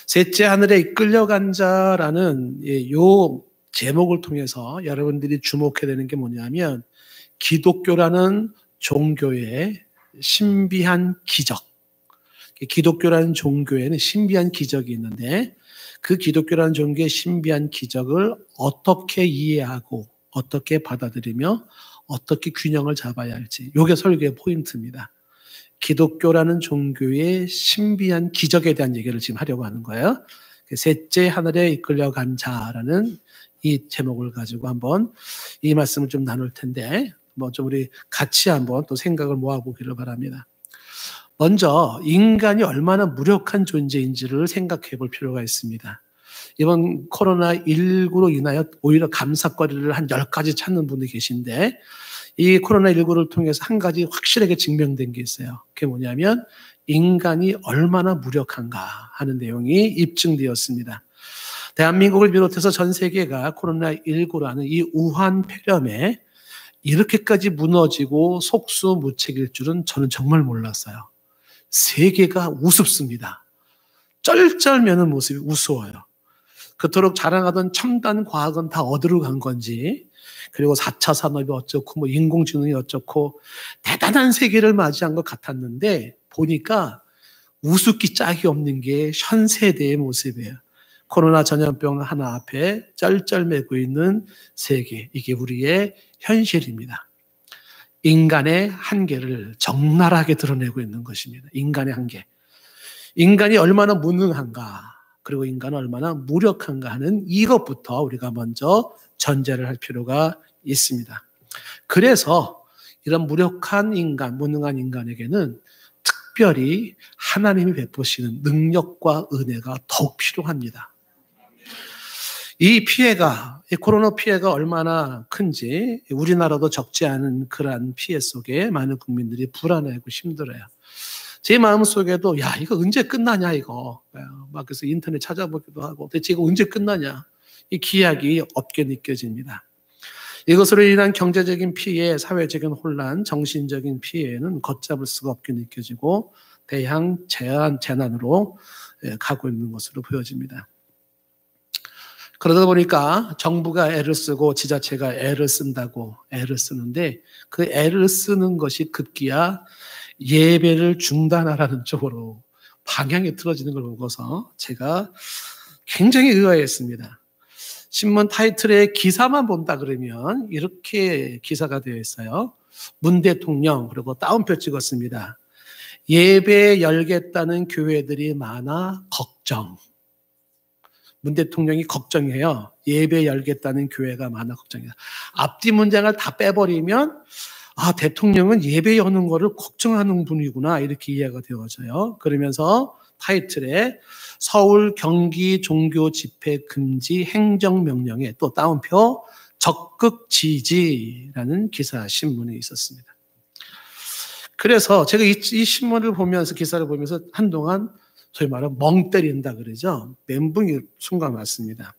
셋째 하늘에 이끌려간 자라는 요 제목을 통해서 여러분들이 주목해야 되는 게 뭐냐면 기독교라는 종교의 신비한 기적. 기독교라는 종교에는 신비한 기적이 있는데 그 기독교라는 종교의 신비한 기적을 어떻게 이해하고 어떻게 받아들이며 어떻게 균형을 잡아야 할지 이게 설교의 포인트입니다. 기독교라는 종교의 신비한 기적에 대한 얘기를 지금 하려고 하는 거예요. 셋째 하늘에 이끌려간 자라는 이 제목을 가지고 한번 이 말씀을 좀 나눌 텐데 뭐 좀 우리 같이 한번 또 생각을 모아보기를 바랍니다. 먼저 인간이 얼마나 무력한 존재인지를 생각해 볼 필요가 있습니다. 이번 코로나19로 인하여 오히려 감사거리를 한 10가지 찾는 분이 계신데 이 코로나19를 통해서 한 가지 확실하게 증명된 게 있어요. 그게 뭐냐면 인간이 얼마나 무력한가 하는 내용이 입증되었습니다. 대한민국을 비롯해서 전 세계가 코로나19라는 이 우한 폐렴에 이렇게까지 무너지고 속수무책일 줄은 저는 정말 몰랐어요. 세계가 우습습니다. 쩔쩔매는 모습이 우스워요. 그토록 자랑하던 첨단 과학은 다 어디로 간 건지, 그리고 4차 산업이 어쩌고 뭐 인공지능이 어쩌고 대단한 세계를 맞이한 것 같았는데 보니까 우습기 짝이 없는 게 현 세대의 모습이에요. 코로나 전염병 하나 앞에 쩔쩔매고 있는 세계, 이게 우리의 현실입니다. 인간의 한계를 적나라하게 드러내고 있는 것입니다. 인간의 한계. 인간이 얼마나 무능한가, 그리고 인간은 얼마나 무력한가 하는 이것부터 우리가 먼저 전제를 할 필요가 있습니다. 그래서 이런 무력한 인간, 무능한 인간에게는 특별히 하나님이 베푸시는 능력과 은혜가 더욱 필요합니다. 이 피해가, 이 코로나 피해가 얼마나 큰지 우리나라도 적지 않은 그러한 피해 속에 많은 국민들이 불안해하고 힘들어요. 제 마음속에도 야 이거 언제 끝나냐 이거 막 그래서 인터넷 찾아보기도 하고 대체 이거 언제 끝나냐 이 기약이 없게 느껴집니다. 이것으로 인한 경제적인 피해, 사회적인 혼란, 정신적인 피해는 걷잡을 수가 없게 느껴지고 대형 재난으로 가고 있는 것으로 보여집니다. 그러다 보니까 정부가 애를 쓰고 지자체가 애를 쓴다고 애를 쓰는데 그 애를 쓰는 것이 급기야 예배를 중단하라는 쪽으로 방향이 틀어지는 걸 보고서 제가 굉장히 의아했습니다. 신문 타이틀에 기사만 본다 그러면 이렇게 기사가 되어 있어요. 문 대통령 그리고 따옴표 찍었습니다. 예배 열겠다는 교회들이 많아 걱정. 문 대통령이 걱정해요. 예배 열겠다는 교회가 많아 걱정해요. 앞뒤 문장을 다 빼버리면 아 대통령은 예배 여는 거를 걱정하는 분이구나 이렇게 이해가 되어져요. 그러면서 타이틀에 서울 경기 종교 집회 금지 행정명령에 또 따옴표 적극 지지라는 기사 신문이 있었습니다. 그래서 제가 이 신문을 보면서 기사를 보면서 한동안 소위 말하면 멍 때린다 그러죠. 멘붕이 순간 왔습니다.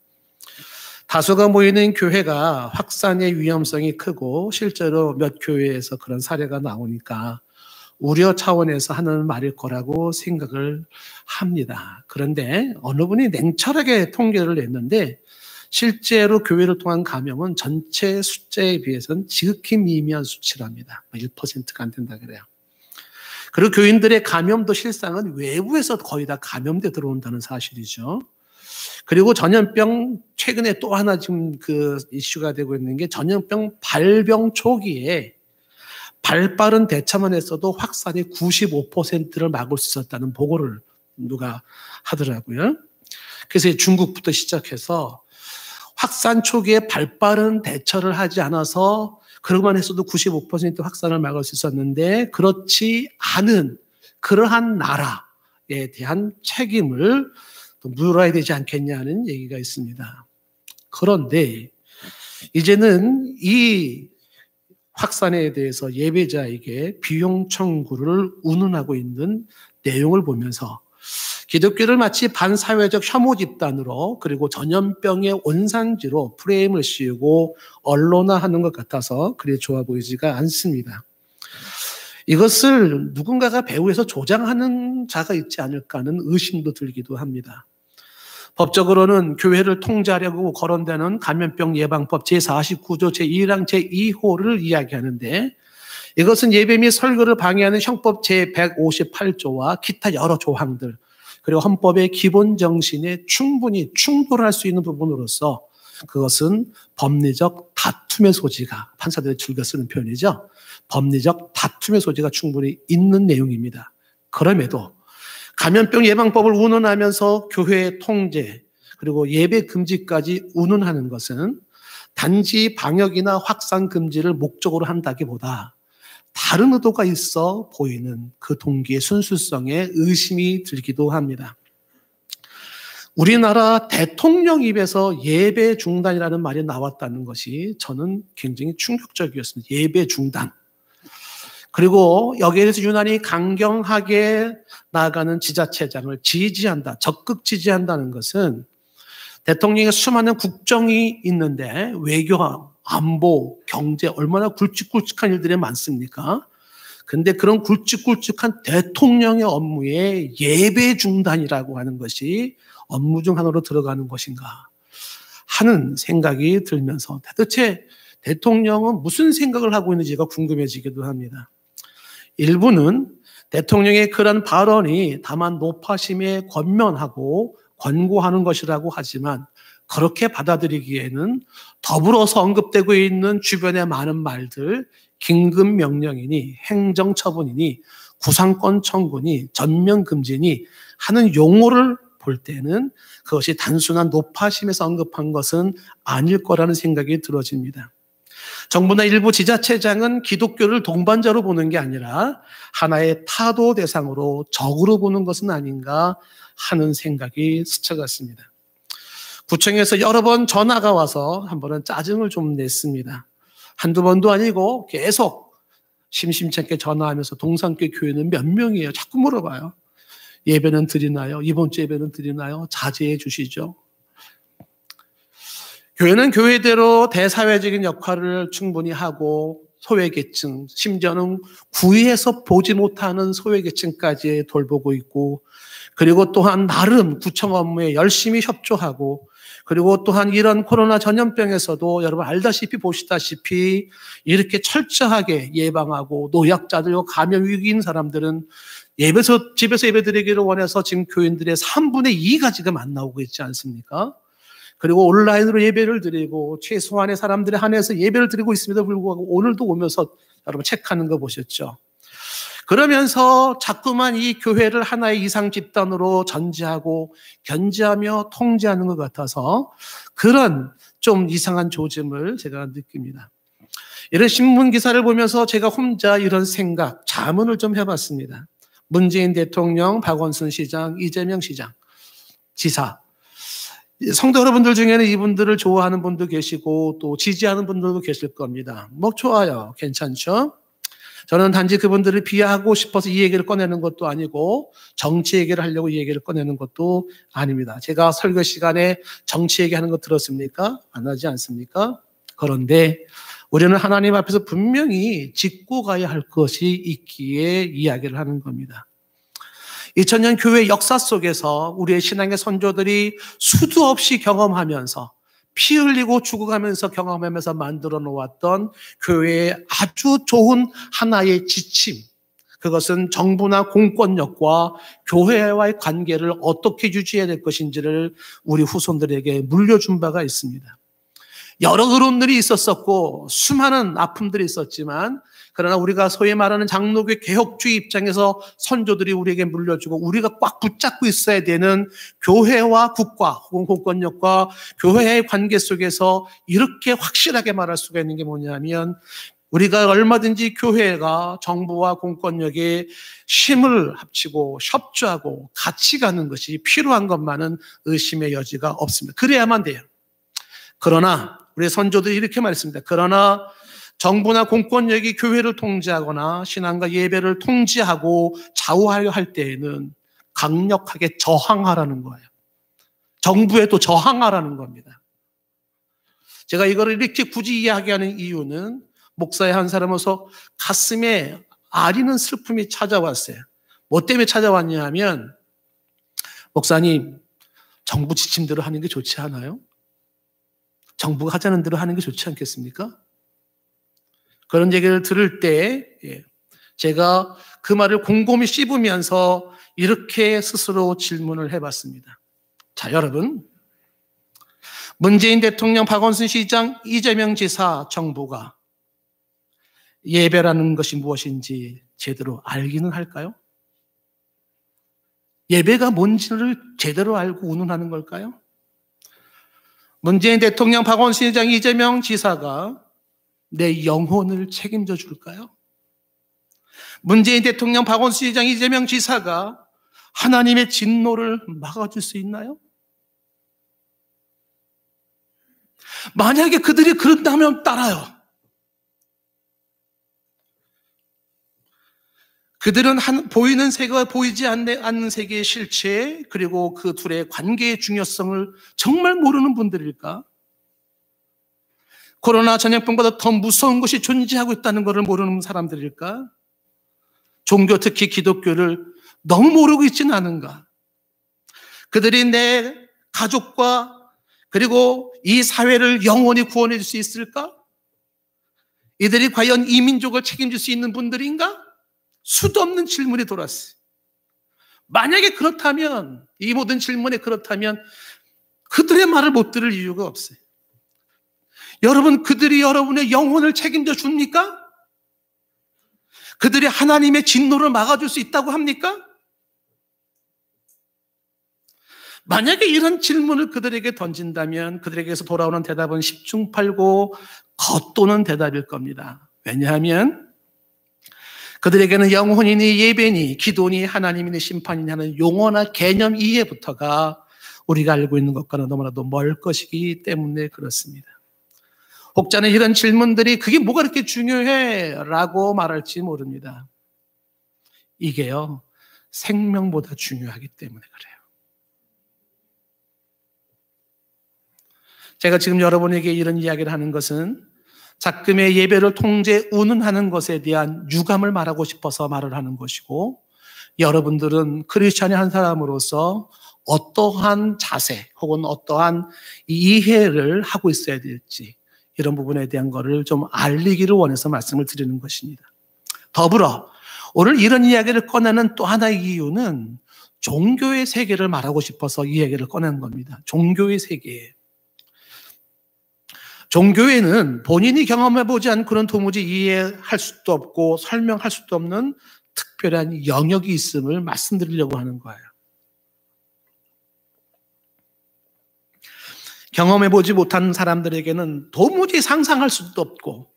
다수가 모이는 교회가 확산의 위험성이 크고 실제로 몇 교회에서 그런 사례가 나오니까 우려 차원에서 하는 말일 거라고 생각을 합니다. 그런데 어느 분이 냉철하게 통계를 냈는데 실제로 교회를 통한 감염은 전체 숫자에 비해서는 지극히 미미한 수치랍니다. 1%가 안 된다 그래요. 그리고 교인들의 감염도 실상은 외부에서 거의 다 감염돼 들어온다는 사실이죠. 그리고 전염병 최근에 또 하나 지금 그 이슈가 되고 있는 게 전염병 발병 초기에 발빠른 대처만 했어도 확산의 95%를 막을 수 있었다는 보고를 누가 하더라고요. 그래서 중국부터 시작해서 확산 초기에 발빠른 대처를 하지 않아서 그러고만 했어도 95% 확산을 막을 수 있었는데 그렇지 않은 그러한 나라에 대한 책임을 또 물어야 되지 않겠냐는 얘기가 있습니다. 그런데 이제는 이 확산에 대해서 예배자에게 비용 청구를 운운하고 있는 내용을 보면서 기독교를 마치 반사회적 혐오 집단으로 그리고 전염병의 원산지로 프레임을 씌우고 언론화하는 것 같아서 그리 좋아 보이지가 않습니다. 이것을 누군가가 배후에서 조장하는 자가 있지 않을까 하는 의심도 들기도 합니다. 법적으로는 교회를 통제하려고 거론되는 감염병 예방법 제49조 제1항 제2호를 이야기하는데, 이것은 예배 및 설교를 방해하는 형법 제158조와 기타 여러 조항들, 그리고 헌법의 기본 정신에 충분히 충돌할 수 있는 부분으로서 그것은 법리적 다툼의 소지가, 판사들이 즐겨 쓰는 표현이죠. 법리적 다툼의 소지가 충분히 있는 내용입니다. 그럼에도 감염병 예방법을 운운하면서 교회의 통제 그리고 예배 금지까지 운운하는 것은 단지 방역이나 확산 금지를 목적으로 한다기보다 다른 의도가 있어 보이는 그 동기의 순수성에 의심이 들기도 합니다. 우리나라 대통령 입에서 예배 중단이라는 말이 나왔다는 것이 저는 굉장히 충격적이었습니다. 예배 중단. 그리고 여기에 대해서 유난히 강경하게 나아가는 지자체장을 지지한다, 적극 지지한다는 것은 대통령의 수많은 국정이 있는데 외교, 안보, 경제 얼마나 굵직굵직한 일들이 많습니까? 근데 그런 굵직굵직한 대통령의 업무에 예배 중단이라고 하는 것이 업무 중 하나로 들어가는 것인가 하는 생각이 들면서 도대체 대통령은 무슨 생각을 하고 있는지가 궁금해지기도 합니다. 일부는 대통령의 그런 발언이 다만 노파심에 권면하고 권고하는 것이라고 하지만 그렇게 받아들이기에는 더불어서 언급되고 있는 주변의 많은 말들, 긴급명령이니 행정처분이니 구상권 청구니 전면금지니 하는 용어를 볼 때는 그것이 단순한 노파심에서 언급한 것은 아닐 거라는 생각이 들어집니다. 정부나 일부 지자체장은 기독교를 동반자로 보는 게 아니라 하나의 타도 대상으로 적으로 보는 것은 아닌가 하는 생각이 스쳐갔습니다. 구청에서 여러 번 전화가 와서 한 번은 짜증을 좀 냈습니다. 한두 번도 아니고 계속 심심찮게 전화하면서 동산교회 교회는 몇 명이에요? 자꾸 물어봐요. 예배는 드리나요? 이번 주 예배는 드리나요? 자제해 주시죠. 교회는 교회대로 대사회적인 역할을 충분히 하고 소외계층, 심지어는 구의해서 보지 못하는 소외계층까지 돌보고 있고, 그리고 또한 나름 구청 업무에 열심히 협조하고, 그리고 또한 이런 코로나 전염병에서도 여러분 알다시피 보시다시피 이렇게 철저하게 예방하고 노약자들, 감염 위기인 사람들은 집에서 예배 드리기를 원해서 지금 교인들의 3분의 2가 지금 안 나오고 있지 않습니까? 그리고 온라인으로 예배를 드리고 최소한의 사람들에 한해서 예배를 드리고 있음에도 불구하고 오늘도 오면서 여러분 체크하는 거 보셨죠? 그러면서 자꾸만 이 교회를 하나의 이상 집단으로 전제하고 견제하며 통제하는 것 같아서 그런 좀 이상한 조짐을 제가 느낍니다. 이런 신문 기사를 보면서 제가 혼자 이런 생각, 자문을 좀 해봤습니다. 문재인 대통령, 박원순 시장, 이재명 시장, 지사, 성도 여러분들 중에는 이분들을 좋아하는 분도 계시고 또 지지하는 분들도 계실 겁니다. 뭐 좋아요. 괜찮죠? 저는 단지 그분들을 비하하고 싶어서 이 얘기를 꺼내는 것도 아니고 정치 얘기를 하려고 이 얘기를 꺼내는 것도 아닙니다. 제가 설교 시간에 정치 얘기하는 거 들었습니까? 안 하지 않습니까? 그런데 우리는 하나님 앞에서 분명히 짚고 가야 할 것이 있기에 이야기를 하는 겁니다. 2000년 교회 역사 속에서 우리의 신앙의 선조들이 수도 없이 경험하면서 피 흘리고 죽어가면서 경험하면서 만들어 놓았던 교회의 아주 좋은 하나의 지침, 그것은 정부나 공권력과 교회와의 관계를 어떻게 유지해야 될 것인지를 우리 후손들에게 물려준 바가 있습니다. 여러 어려움들이 있었었고 수많은 아픔들이 있었지만, 그러나 우리가 소위 말하는 장로교 개혁주의 입장에서 선조들이 우리에게 물려주고 우리가 꽉 붙잡고 있어야 되는 교회와 국가 혹은 공권력과 교회의 관계 속에서 이렇게 확실하게 말할 수가 있는 게 뭐냐면, 우리가 얼마든지 교회가 정부와 공권력의 힘을 합치고 협조하고 같이 가는 것이 필요한 것만은 의심의 여지가 없습니다. 그래야만 돼요. 그러나 우리 선조들이 이렇게 말했습니다. 그러나 정부나 공권력이 교회를 통제하거나 신앙과 예배를 통제하고 좌우하려 할 때에는 강력하게 저항하라는 거예요. 정부에도 저항하라는 겁니다. 제가 이거를 이렇게 굳이 이야기하는 이유는 목사의 한 사람으로서 가슴에 아리는 슬픔이 찾아왔어요. 뭐 때문에 찾아왔냐 하면, 목사님, 정부 지침대로 하는 게 좋지 않아요? 정부가 하자는 대로 하는 게 좋지 않겠습니까? 그런 얘기를 들을 때 제가 그 말을 곰곰이 씹으면서 이렇게 스스로 질문을 해봤습니다. 자, 여러분, 문재인 대통령, 박원순 시장, 이재명 지사 정부가 예배라는 것이 무엇인지 제대로 알기는 할까요? 예배가 뭔지를 제대로 알고 운운하는 걸까요? 문재인 대통령, 박원순 시장, 이재명 지사가 내 영혼을 책임져 줄까요? 문재인 대통령, 박원순 시장, 이재명 지사가 하나님의 진노를 막아줄 수 있나요? 만약에 그들이 그런다면 따라요. 그들은 보이는 세계와 보이지 않는 세계의 실체, 그리고 그 둘의 관계의 중요성을 정말 모르는 분들일까? 코로나 전염병보다 더 무서운 것이 존재하고 있다는 것을 모르는 사람들일까? 종교, 특히 기독교를 너무 모르고 있지는 않은가? 그들이 내 가족과 그리고 이 사회를 영원히 구원해 줄 수 있을까? 이들이 과연 이 민족을 책임질 수 있는 분들인가? 수도 없는 질문이 돌았어요. 만약에 그렇다면, 이 모든 질문에 그렇다면 그들의 말을 못 들을 이유가 없어요. 여러분, 그들이 여러분의 영혼을 책임져 줍니까? 그들이 하나님의 진노를 막아줄 수 있다고 합니까? 만약에 이런 질문을 그들에게 던진다면 그들에게서 돌아오는 대답은 10중 8구 겉도는 대답일 겁니다. 왜냐하면 그들에게는 영혼이니 예배니 기도니 하나님이니 심판이니 하는 용어나 개념 이해부터가 우리가 알고 있는 것과는 너무나도 멀 것이기 때문에 그렇습니다. 혹자는 이런 질문들이 그게 뭐가 그렇게 중요해? 라고 말할지 모릅니다. 이게요, 생명보다 중요하기 때문에 그래요. 제가 지금 여러분에게 이런 이야기를 하는 것은 작금의 예배를 통제, 운운하는 것에 대한 유감을 말하고 싶어서 말을 하는 것이고, 여러분들은 크리스찬의 한 사람으로서 어떠한 자세 혹은 어떠한 이해를 하고 있어야 될지, 이런 부분에 대한 것을 좀 알리기를 원해서 말씀을 드리는 것입니다. 더불어 오늘 이런 이야기를 꺼내는 또 하나의 이유는 종교의 세계를 말하고 싶어서 이 얘기를 꺼낸 겁니다. 종교의 세계. 종교에는 본인이 경험해보지 않고는 도무지 이해할 수도 없고 설명할 수도 없는 특별한 영역이 있음을 말씀드리려고 하는 거예요. 경험해보지 못한 사람들에게는 도무지 상상할 수도 없고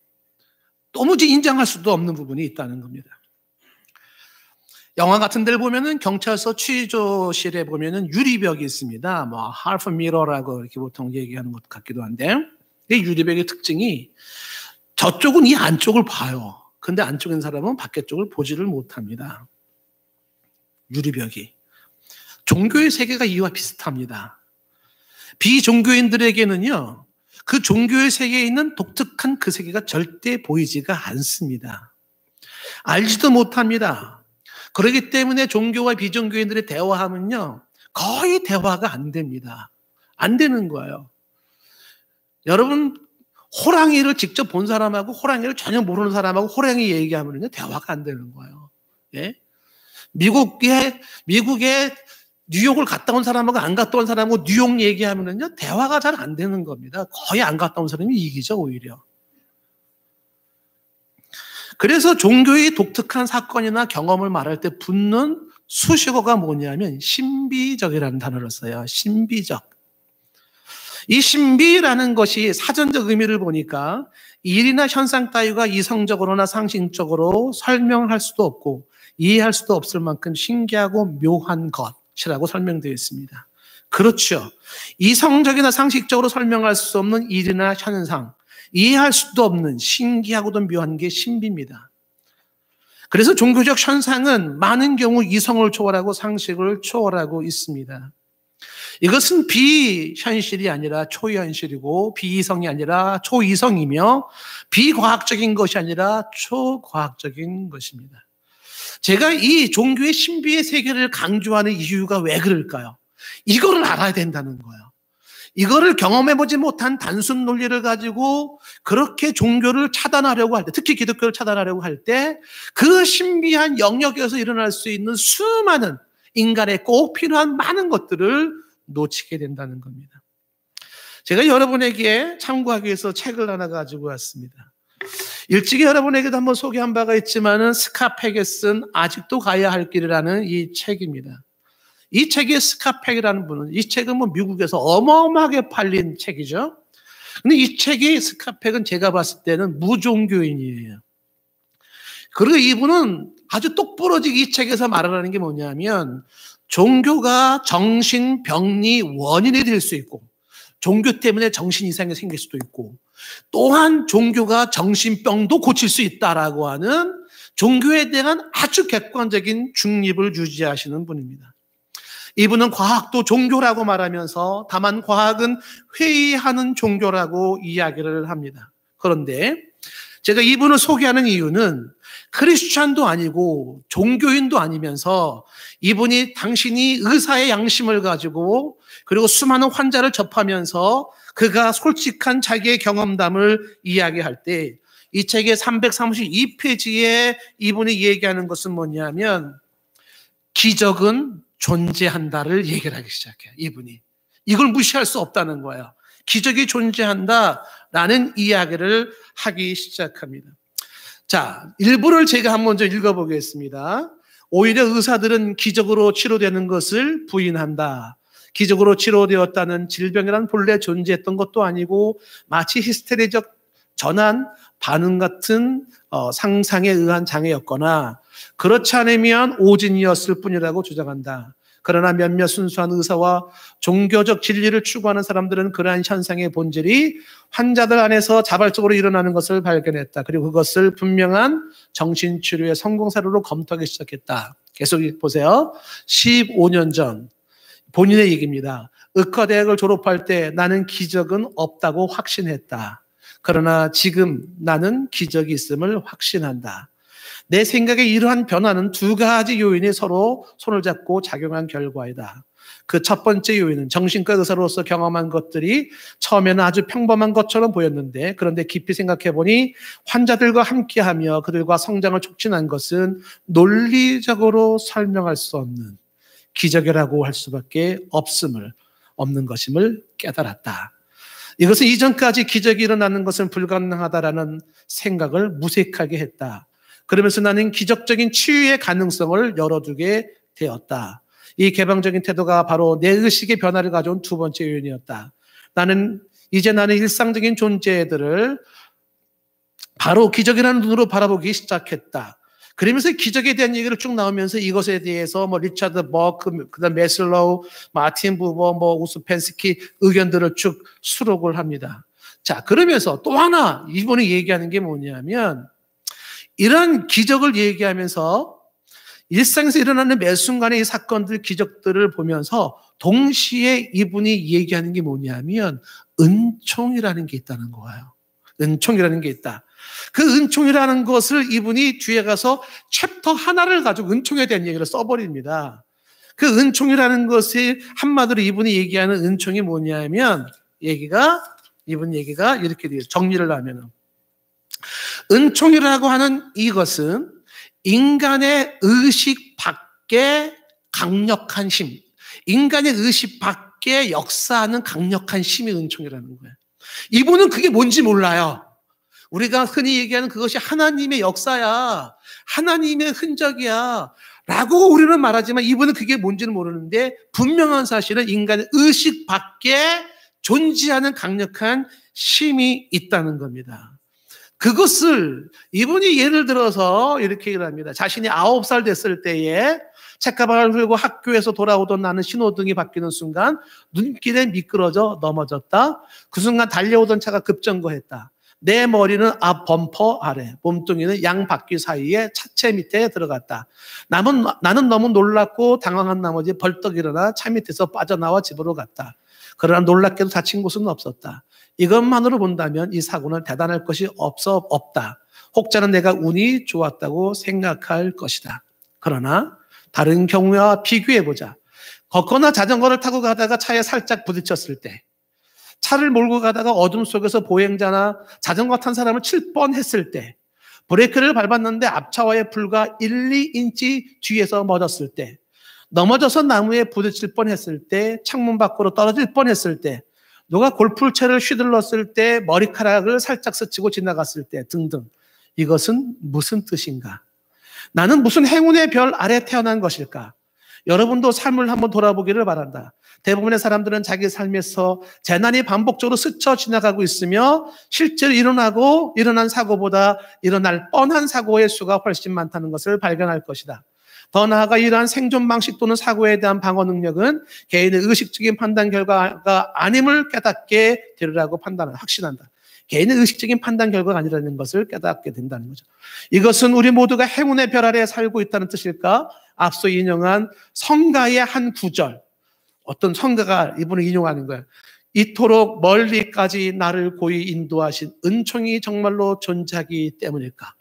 도무지 인정할 수도 없는 부분이 있다는 겁니다. 영화 같은 데를 보면은 경찰서 취조실에 보면은 유리벽이 있습니다. 뭐 half mirror라고 이렇게 보통 얘기하는 것 같기도 한데, 이 유리벽의 특징이 저쪽은 이 안쪽을 봐요. 근데 안쪽에 있는 사람은 밖에 쪽을 보지를 못합니다. 유리벽이. 종교의 세계가 이와 비슷합니다. 비종교인들에게는요, 그 종교의 세계에 있는 독특한 그 세계가 절대 보이지가 않습니다. 알지도 못합니다. 그렇기 때문에 종교와 비종교인들의 대화하면요, 거의 대화가 안 됩니다. 안 되는 거예요. 여러분, 호랑이를 직접 본 사람하고 호랑이를 전혀 모르는 사람하고 호랑이 얘기하면요, 대화가 안 되는 거예요. 예? 미국에 뉴욕을 갔다 온 사람하고 안 갔다 온 사람하고 뉴욕 얘기하면요, 대화가 잘 안 되는 겁니다. 거의 안 갔다 온 사람이 이기죠, 오히려. 그래서 종교의 독특한 사건이나 경험을 말할 때 붙는 수식어가 뭐냐면 신비적이라는 단어를 써요. 신비적. 이 신비라는 것이 사전적 의미를 보니까 일이나 현상 따위가 이성적으로나 상식적으로 설명할 수도 없고 이해할 수도 없을 만큼 신기하고 묘한 것이라고 설명되어 있습니다. 그렇죠. 이성적이나 상식적으로 설명할 수 없는 일이나 현상, 이해할 수도 없는 신기하고도 묘한 게 신비입니다. 그래서 종교적 현상은 많은 경우 이성을 초월하고 상식을 초월하고 있습니다. 이것은 비현실이 아니라 초현실이고 비이성이 아니라 초이성이며 비과학적인 것이 아니라 초과학적인 것입니다. 제가 이 종교의 신비의 세계를 강조하는 이유가 왜 그럴까요? 이거를 알아야 된다는 거예요. 이거를 경험해보지 못한 단순 논리를 가지고 그렇게 종교를 차단하려고 할 때, 특히 기독교를 차단하려고 할 때 그 신비한 영역에서 일어날 수 있는 수많은 인간에 꼭 필요한 많은 것들을 놓치게 된다는 겁니다. 제가 여러분에게 참고하기 위해서 책을 하나 가지고 왔습니다. 일찍이 여러분에게도 한번 소개한 바가 있지만은 스카펙에 쓴 아직도 가야 할 길이라는 이 책입니다. 이 책의 스카펙이라는 분은, 이 책은 뭐 미국에서 어마어마하게 팔린 책이죠. 근데 이 책의 스카펙은 제가 봤을 때는 무종교인이에요. 그리고 이분은 아주 똑부러지게 이 책에서 말하는 게 뭐냐면, 종교가 정신병리 원인이 될 수 있고, 종교 때문에 정신 이상이 생길 수도 있고, 또한 종교가 정신병도 고칠 수 있다라고 하는 종교에 대한 아주 객관적인 중립을 유지하시는 분입니다. 이분은 과학도 종교라고 말하면서 다만 과학은 회의하는 종교라고 이야기를 합니다. 그런데 제가 이분을 소개하는 이유는 크리스찬도 아니고 종교인도 아니면서 이분이 당신이 의사의 양심을 가지고 그리고 수많은 환자를 접하면서 그가 솔직한 자기의 경험담을 이야기할 때 이 책의 332페이지에 이분이 얘기하는 것은 뭐냐면 기적은 존재한다를 얘기를 하기 시작해요. 이분이. 이걸 무시할 수 없다는 거예요. 기적이 존재한다라는 이야기를 하기 시작합니다. 자, 일부를 제가 한번 좀 읽어보겠습니다. 오히려 의사들은 기적으로 치료되는 것을 부인한다. 기적으로 치료되었다는 질병이란 본래 존재했던 것도 아니고 마치 히스테리적 전환 반응 같은 상상에 의한 장애였거나 그렇지 않으면 오진이었을 뿐이라고 주장한다. 그러나 몇몇 순수한 의사와 종교적 진리를 추구하는 사람들은 그러한 현상의 본질이 환자들 안에서 자발적으로 일어나는 것을 발견했다. 그리고 그것을 분명한 정신치료의 성공 사례로 검토하기 시작했다. 계속 보세요. 15년 전 본인의 얘기입니다. 의과대학을 졸업할 때 나는 기적은 없다고 확신했다. 그러나 지금 나는 기적이 있음을 확신한다. 내 생각에 이러한 변화는 두 가지 요인이 서로 손을 잡고 작용한 결과이다. 그 첫 번째 요인은 정신과 의사로서 경험한 것들이 처음에는 아주 평범한 것처럼 보였는데 그런데 깊이 생각해 보니 환자들과 함께하며 그들과 성장을 촉진한 것은 논리적으로 설명할 수 없는 기적이라고 할 수밖에 없는 것임을 깨달았다. 이것은 이전까지 기적이 일어나는 것은 불가능하다라는 생각을 무색하게 했다. 그러면서 나는 기적적인 치유의 가능성을 열어두게 되었다. 이 개방적인 태도가 바로 내 의식의 변화를 가져온 두 번째 요인이었다. 이제 나는 일상적인 존재들을 바로 기적이라는 눈으로 바라보기 시작했다. 그러면서 기적에 대한 얘기를 쭉 나오면서 이것에 대해서 리차드 버크, 그다음 메슬로우, 마틴 부버, 우스펜스키 의견들을 쭉 수록을 합니다. 자, 그러면서 또 하나 이분이 얘기하는 게 뭐냐면 이런 기적을 얘기하면서 일상에서 일어나는 매 순간의 이 사건들, 기적들을 보면서 동시에 이분이 얘기하는 게 뭐냐면 은총이라는 게 있다는 거예요. 은총이라는 게 있다. 그 은총이라는 것을 이분이 뒤에 가서 챕터 하나를 가지고 은총에 대한 얘기를 써버립니다. 그 은총이라는 것이 한마디로 이분이 얘기하는 은총이 뭐냐면 이분 얘기가 이렇게 돼요. 정리를 하면은 은총이라고 하는 이것은 인간의 의식 밖에 강력한 힘, 인간의 의식 밖에 역사하는 강력한 힘이 은총이라는 거예요. 이분은 그게 뭔지 몰라요. 우리가 흔히 얘기하는 그것이 하나님의 역사야, 하나님의 흔적이야 라고 우리는 말하지만 이분은 그게 뭔지는 모르는데 분명한 사실은 인간의 의식 밖에 존재하는 강력한 힘이 있다는 겁니다. 그것을 이분이 예를 들어서 이렇게 얘기를 합니다. 자신이 9살 됐을 때에 책가방을 들고 학교에서 돌아오던 나는 신호등이 바뀌는 순간 눈길에 미끄러져 넘어졌다. 그 순간 달려오던 차가 급정거했다. 내 머리는 앞 범퍼 아래, 몸뚱이는 양 바퀴 사이에 차체 밑에 들어갔다. 나는 너무 놀랐고 당황한 나머지 벌떡 일어나 차 밑에서 빠져나와 집으로 갔다. 그러나 놀랍게도 다친 곳은 없었다. 이것만으로 본다면 이 사고는 대단할 것이 없다. 혹자는 내가 운이 좋았다고 생각할 것이다. 그러나 다른 경우와 비교해보자. 걷거나 자전거를 타고 가다가 차에 살짝 부딪혔을 때, 차를 몰고 가다가 어둠 속에서 보행자나 자전거 탄 사람을 칠 뻔했을 때, 브레이크를 밟았는데 앞차와의 불과 1, 2인치 뒤에서 멎었을 때, 넘어져서 나무에 부딪힐 뻔했을 때, 창문 밖으로 떨어질 뻔했을 때, 누가 골프채를 휘둘렀을 때, 머리카락을 살짝 스치고 지나갔을 때 등등. 이것은 무슨 뜻인가? 나는 무슨 행운의 별 아래 태어난 것일까? 여러분도 삶을 한번 돌아보기를 바란다. 대부분의 사람들은 자기 삶에서 재난이 반복적으로 스쳐 지나가고 있으며 실제로 일어난 사고보다 일어날 뻔한 사고의 수가 훨씬 많다는 것을 발견할 것이다. 더 나아가 이러한 생존 방식 또는 사고에 대한 방어 능력은 개인의 의식적인 판단 결과가 아님을 깨닫게 되리라고 확신한다. 개인의 의식적인 판단 결과가 아니라는 것을 깨닫게 된다는 거죠. 이것은 우리 모두가 행운의 별 아래에 살고 있다는 뜻일까? 앞서 인용한 성가의 한 구절, 어떤 성가가 이분을 인용하는 거예요. 이토록 멀리까지 나를 고이 인도하신 은총이 정말로 존재하기 때문일까?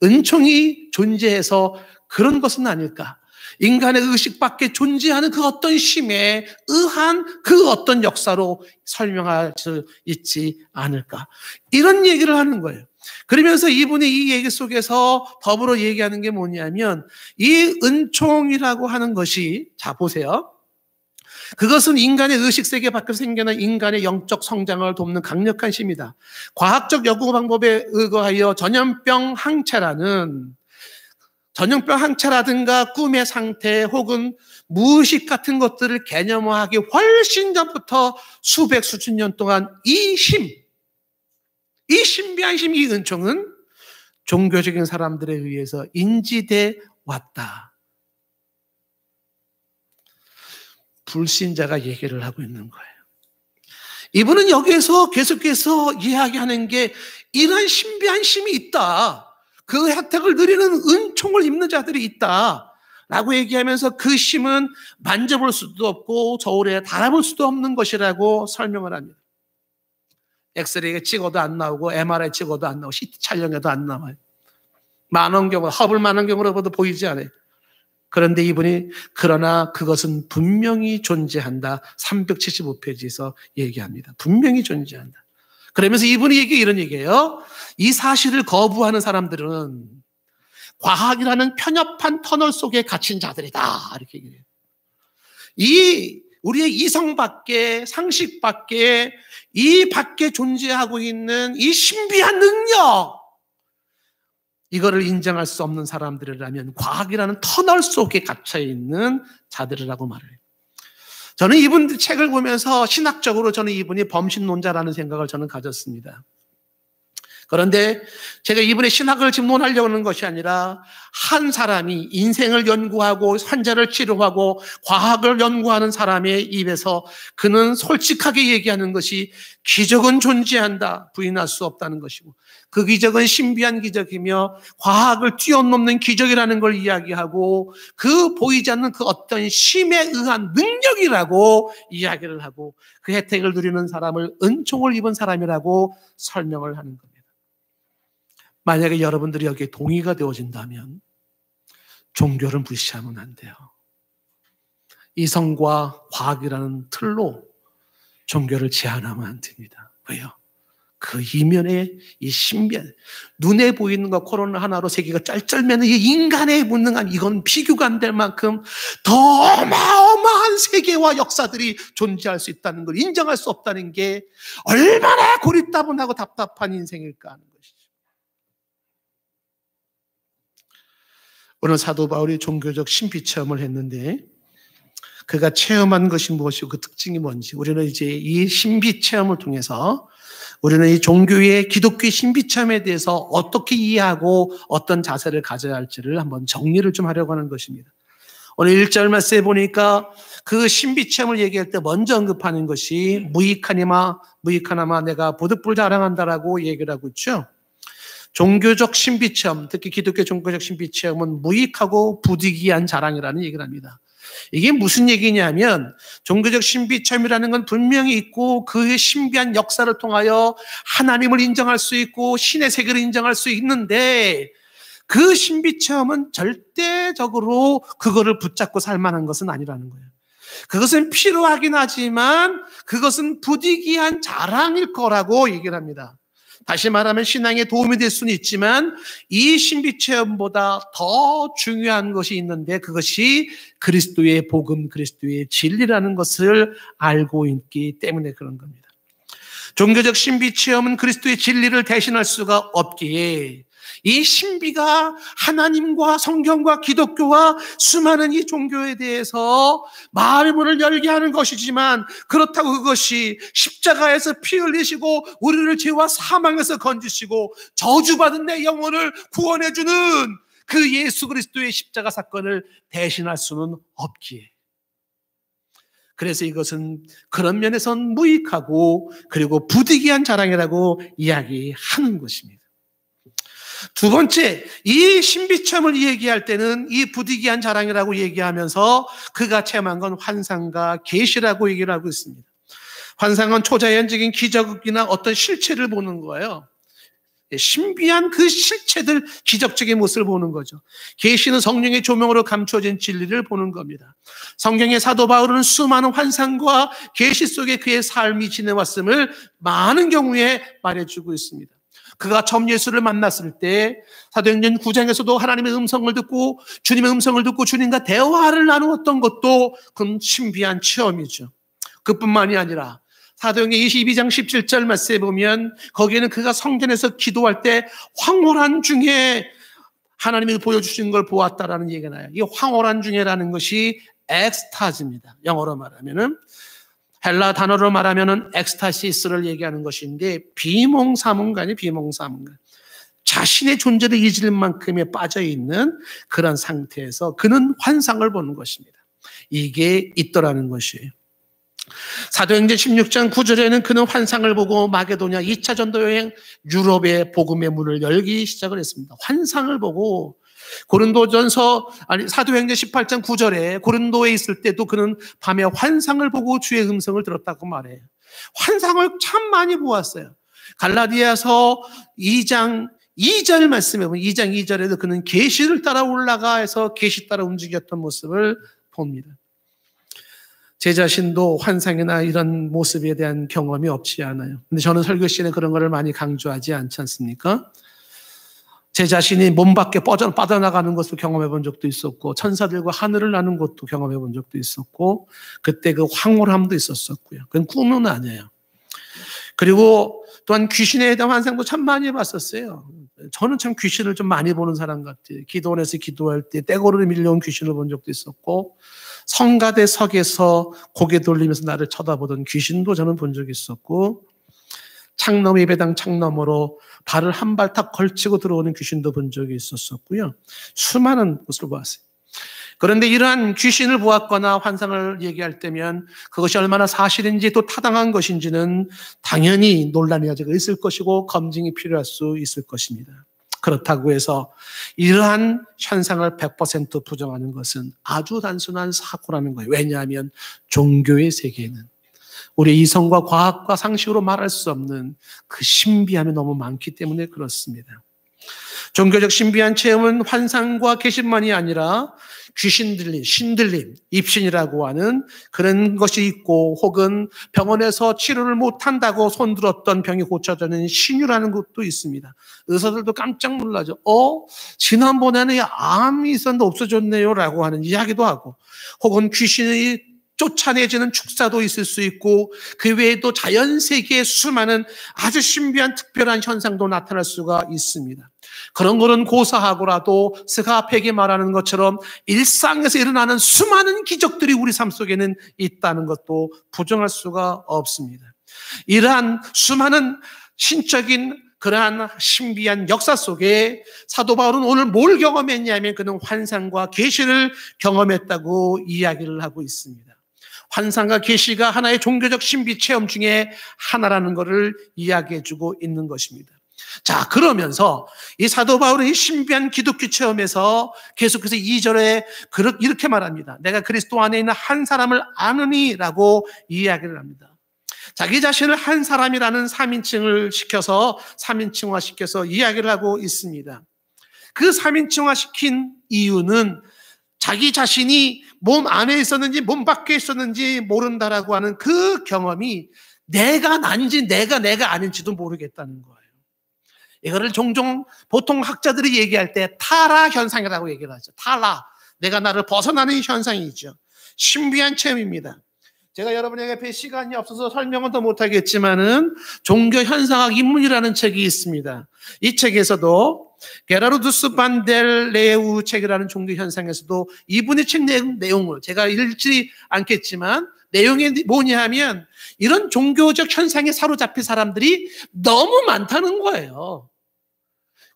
은총이 존재해서 그런 것은 아닐까? 인간의 의식 밖에 존재하는 그 어떤 힘에 의한 그 어떤 역사로 설명할 수 있지 않을까? 이런 얘기를 하는 거예요. 그러면서 이분이 이 얘기 속에서 더불어 얘기하는 게 뭐냐면, 이 은총이라고 하는 것이, 자 보세요. 그것은 인간의 의식세계 밖에서 생겨난 인간의 영적 성장을 돕는 강력한 힘이다. 과학적 연구 방법에 의거하여 전염병 항체라든가 꿈의 상태 혹은 무의식 같은 것들을 개념화하기 훨씬 전부터 수백 수천 년 동안 이 신비한 힘, 이 은총은 종교적인 사람들에 의해서 인지돼 왔다. 불신자가 얘기를 하고 있는 거예요. 이분은 여기에서 계속해서 이야기하는 게 이런 신비한 힘이 있다. 그 혜택을 누리는 은총을 입는 자들이 있다. 라고 얘기하면서 그 힘은 만져볼 수도 없고 저울에 달아볼 수도 없는 것이라고 설명을 합니다. 엑스레이 찍어도 안 나오고 MRI 찍어도 안 나오고 CT 촬영해도 안 나와요. 망원경으로, 허블 망원경으로 봐도 보이지 않아요. 그런데 이분이 그러나 그것은 분명히 존재한다. 375페이지에서 얘기합니다. 분명히 존재한다. 그러면서 이분이 이런 얘기예요. 이 사실을 거부하는 사람들은 과학이라는 편협한 터널 속에 갇힌 자들이다. 이렇게 얘기해요. 우리의 이성 밖에, 상식 밖에, 이 밖에 존재하고 있는 이 신비한 능력, 이거를 인정할 수 없는 사람들이라면 과학이라는 터널 속에 갇혀 있는 자들이라고 말해요. 저는 이분 책을 보면서 신학적으로 저는 이분이 범신론자라는 생각을 저는 가졌습니다. 그런데 제가 이분의 신학을 지금 논하려고 하는 것이 아니라 한 사람이 인생을 연구하고 환자를 치료하고 과학을 연구하는 사람의 입에서 그는 솔직하게 얘기하는 것이 기적은 존재한다, 부인할 수 없다는 것이고 그 기적은 신비한 기적이며 과학을 뛰어넘는 기적이라는 걸 이야기하고 그 보이지 않는 그 어떤 힘에 의한 능력이라고 이야기를 하고 그 혜택을 누리는 사람을 은총을 입은 사람이라고 설명을 하는 겁니다. 만약에 여러분들이 여기에 동의가 되어진다면 종교를 무시하면 안 돼요. 이성과 과학이라는 틀로 종교를 제한하면 안 됩니다. 왜요? 그 이면에 이 신비한 눈에 보이는 것 코로나 하나로 세계가 쩔쩔매는 이 인간의 무능함, 이건 비교가 안 될 만큼 더 어마어마한 세계와 역사들이 존재할 수 있다는 걸 인정할 수 없다는 게 얼마나 고립다분하고 답답한 인생일까 하는 것이죠. 오늘 사도 바울이 종교적 신비체험을 했는데 그가 체험한 것이 무엇이고 그 특징이 뭔지 우리는 이제 이 신비체험을 통해서 우리는 이 종교의 기독교의 신비체험에 대해서 어떻게 이해하고 어떤 자세를 가져야 할지를 한번 정리를 좀 하려고 하는 것입니다. 오늘 1절 말씀에 보니까 그 신비체험을 얘기할 때 먼저 언급하는 것이 무익하나마 내가 보득불 자랑한다라고 얘기를 하고 있죠. 종교적 신비체험, 특히 기독교 종교적 신비체험은 무익하고 부득이한 자랑이라는 얘기를 합니다. 이게 무슨 얘기냐면 종교적 신비체험이라는 건 분명히 있고 그의 신비한 역사를 통하여 하나님을 인정할 수 있고 신의 세계를 인정할 수 있는데 그 신비체험은 절대적으로 그거를 붙잡고 살 만한 것은 아니라는 거예요. 그것은 필요하긴 하지만 그것은 부득이한 자랑일 거라고 얘기를 합니다. 다시 말하면 신앙에 도움이 될 수는 있지만 이 신비체험보다 더 중요한 것이 있는데 그것이 그리스도의 복음, 그리스도의 진리라는 것을 알고 있기 때문에 그런 겁니다. 종교적 신비체험은 그리스도의 진리를 대신할 수가 없기에 이 신비가 하나님과 성경과 기독교와 수많은 이 종교에 대해서 마음의 문을 열게 하는 것이지만 그렇다고 그것이 십자가에서 피 흘리시고 우리를 죄와 사망에서 건지시고 저주받은 내 영혼을 구원해주는 그 예수 그리스도의 십자가 사건을 대신할 수는 없기에 그래서 이것은 그런 면에선 무익하고 그리고 부득이한 자랑이라고 이야기하는 것입니다. 두 번째, 이 신비체험을 얘기할 때는 이 부득이한 자랑이라고 얘기하면서 그가 체험한 건 환상과 계시라고 얘기를 하고 있습니다. 환상은 초자연적인 기적이나 어떤 실체를 보는 거예요. 신비한 그 실체들, 기적적인 모습을 보는 거죠. 계시는 성령의 조명으로 감춰진 진리를 보는 겁니다. 성경의 사도 바울은 수많은 환상과 계시 속에 그의 삶이 지내왔음을 많은 경우에 말해주고 있습니다. 그가 처음 예수를 만났을 때 사도행전 9장에서도 하나님의 음성을 듣고 주님의 음성을 듣고 주님과 대화를 나누었던 것도 그건 신비한 체험이죠. 그뿐만이 아니라 사도행전 22장 17절 말씀에 보면 거기에는 그가 성전에서 기도할 때 황홀한 중에 하나님이 보여주신 걸 보았다라는 얘기가 나요. 이 황홀한 중에라는 것이 엑스타즈입니다. 영어로 말하면은 헬라 단어로 말하면은 엑스타시스를 얘기하는 것인데 비몽사몽간이 비몽사몽간. 자신의 존재를 잊을 만큼에 빠져 있는 그런 상태에서 그는 환상을 보는 것입니다. 이게 있더라는 것이에요. 사도행전 16장 9절에는 그는 환상을 보고 마게도냐 2차 전도 여행 유럽의 복음의 문을 열기 시작을 했습니다. 환상을 보고 사도행전 18장 9절에 고린도에 있을 때도 그는 밤에 환상을 보고 주의 음성을 들었다고 말해요. 환상을 참 많이 보았어요. 갈라디아서 2장 2절 말씀에 보면 2장 2절에도 그는 계시를 따라 올라가서 계시 따라 움직였던 모습을 봅니다. 제 자신도 환상이나 이런 모습에 대한 경험이 없지 않아요. 근데 저는 설교 시간에 그런 거를 많이 강조하지 않지 않습니까? 제 자신이 몸 밖에 빠져나가는 것을 경험해 본 적도 있었고 천사들과 하늘을 나는 것도 경험해 본 적도 있었고 그때 그 황홀함도 있었었고요. 그건 꿈은 아니에요. 그리고 또한 귀신에 대한 환상도 참 많이 봤었어요. 저는 참 귀신을 좀 많이 보는 사람 같아요. 기도원에서 기도할 때 떼고르르 밀려온 귀신을 본 적도 있었고 성가대 석에서 고개 돌리면서 나를 쳐다보던 귀신도 저는 본 적이 있었고 창너머 예배당 창너머로 발을 한 발 탁 걸치고 들어오는 귀신도 본 적이 있었었고요. 수많은 것을 보았어요. 그런데 이러한 귀신을 보았거나 환상을 얘기할 때면 그것이 얼마나 사실인지 또 타당한 것인지는 당연히 논란의 여지가 있을 것이고 검증이 필요할 수 있을 것입니다. 그렇다고 해서 이러한 현상을 100% 부정하는 것은 아주 단순한 사고라는 거예요. 왜냐하면 종교의 세계에는 우리 이성과 과학과 상식으로 말할 수 없는 그 신비함이 너무 많기 때문에 그렇습니다. 종교적 신비한 체험은 환상과 계시만이 아니라 귀신 들림, 신들림, 입신이라고 하는 그런 것이 있고 혹은 병원에서 치료를 못한다고 손들었던 병이 고쳐지는 신유라는 것도 있습니다. 의사들도 깜짝 놀라죠. 지난번에는 암이 있었는데 없어졌네요 라고 하는 이야기도 하고 혹은 귀신이 쫓아내지는 축사도 있을 수 있고 그 외에도 자연세계의 수많은 아주 신비한 특별한 현상도 나타날 수가 있습니다. 그런 거는 고사하고라도 스가페기 말하는 것처럼 일상에서 일어나는 수많은 기적들이 우리 삶 속에는 있다는 것도 부정할 수가 없습니다. 이러한 수많은 신적인 그러한 신비한 역사 속에 사도 바울은 오늘 뭘 경험했냐면 그는 환상과 계시를 경험했다고 이야기를 하고 있습니다. 환상과 계시가 하나의 종교적 신비 체험 중에 하나라는 것을 이야기해주고 있는 것입니다. 자, 그러면서 이 사도 바울은 이 신비한 기독교 체험에서 계속해서 2절에 이렇게 말합니다. 내가 그리스도 안에 있는 한 사람을 아느니 라고 이야기를 합니다. 자기 자신을 한 사람이라는 3인칭화 시켜서 이야기를 하고 있습니다. 그 3인칭화 시킨 이유는 자기 자신이 몸 안에 있었는지 몸 밖에 있었는지 모른다라고 하는 그 경험이 내가 난지 내가 아닌지도 모르겠다는 거예요. 이거를 종종 보통 학자들이 얘기할 때 타라 현상이라고 얘기를 하죠. 타라, 내가 나를 벗어나는 현상이죠. 신비한 체험입니다. 제가 여러분에게 앞에 시간이 없어서 설명은 더 못하겠지만은 종교 현상학 입문이라는 책이 있습니다. 이 책에서도 게라르두스 반델 레우 책이라는 종교 현상에서도 이분의 책 내용을 제가 읽지 않겠지만 내용이 뭐냐 하면 이런 종교적 현상에 사로잡힌 사람들이 너무 많다는 거예요.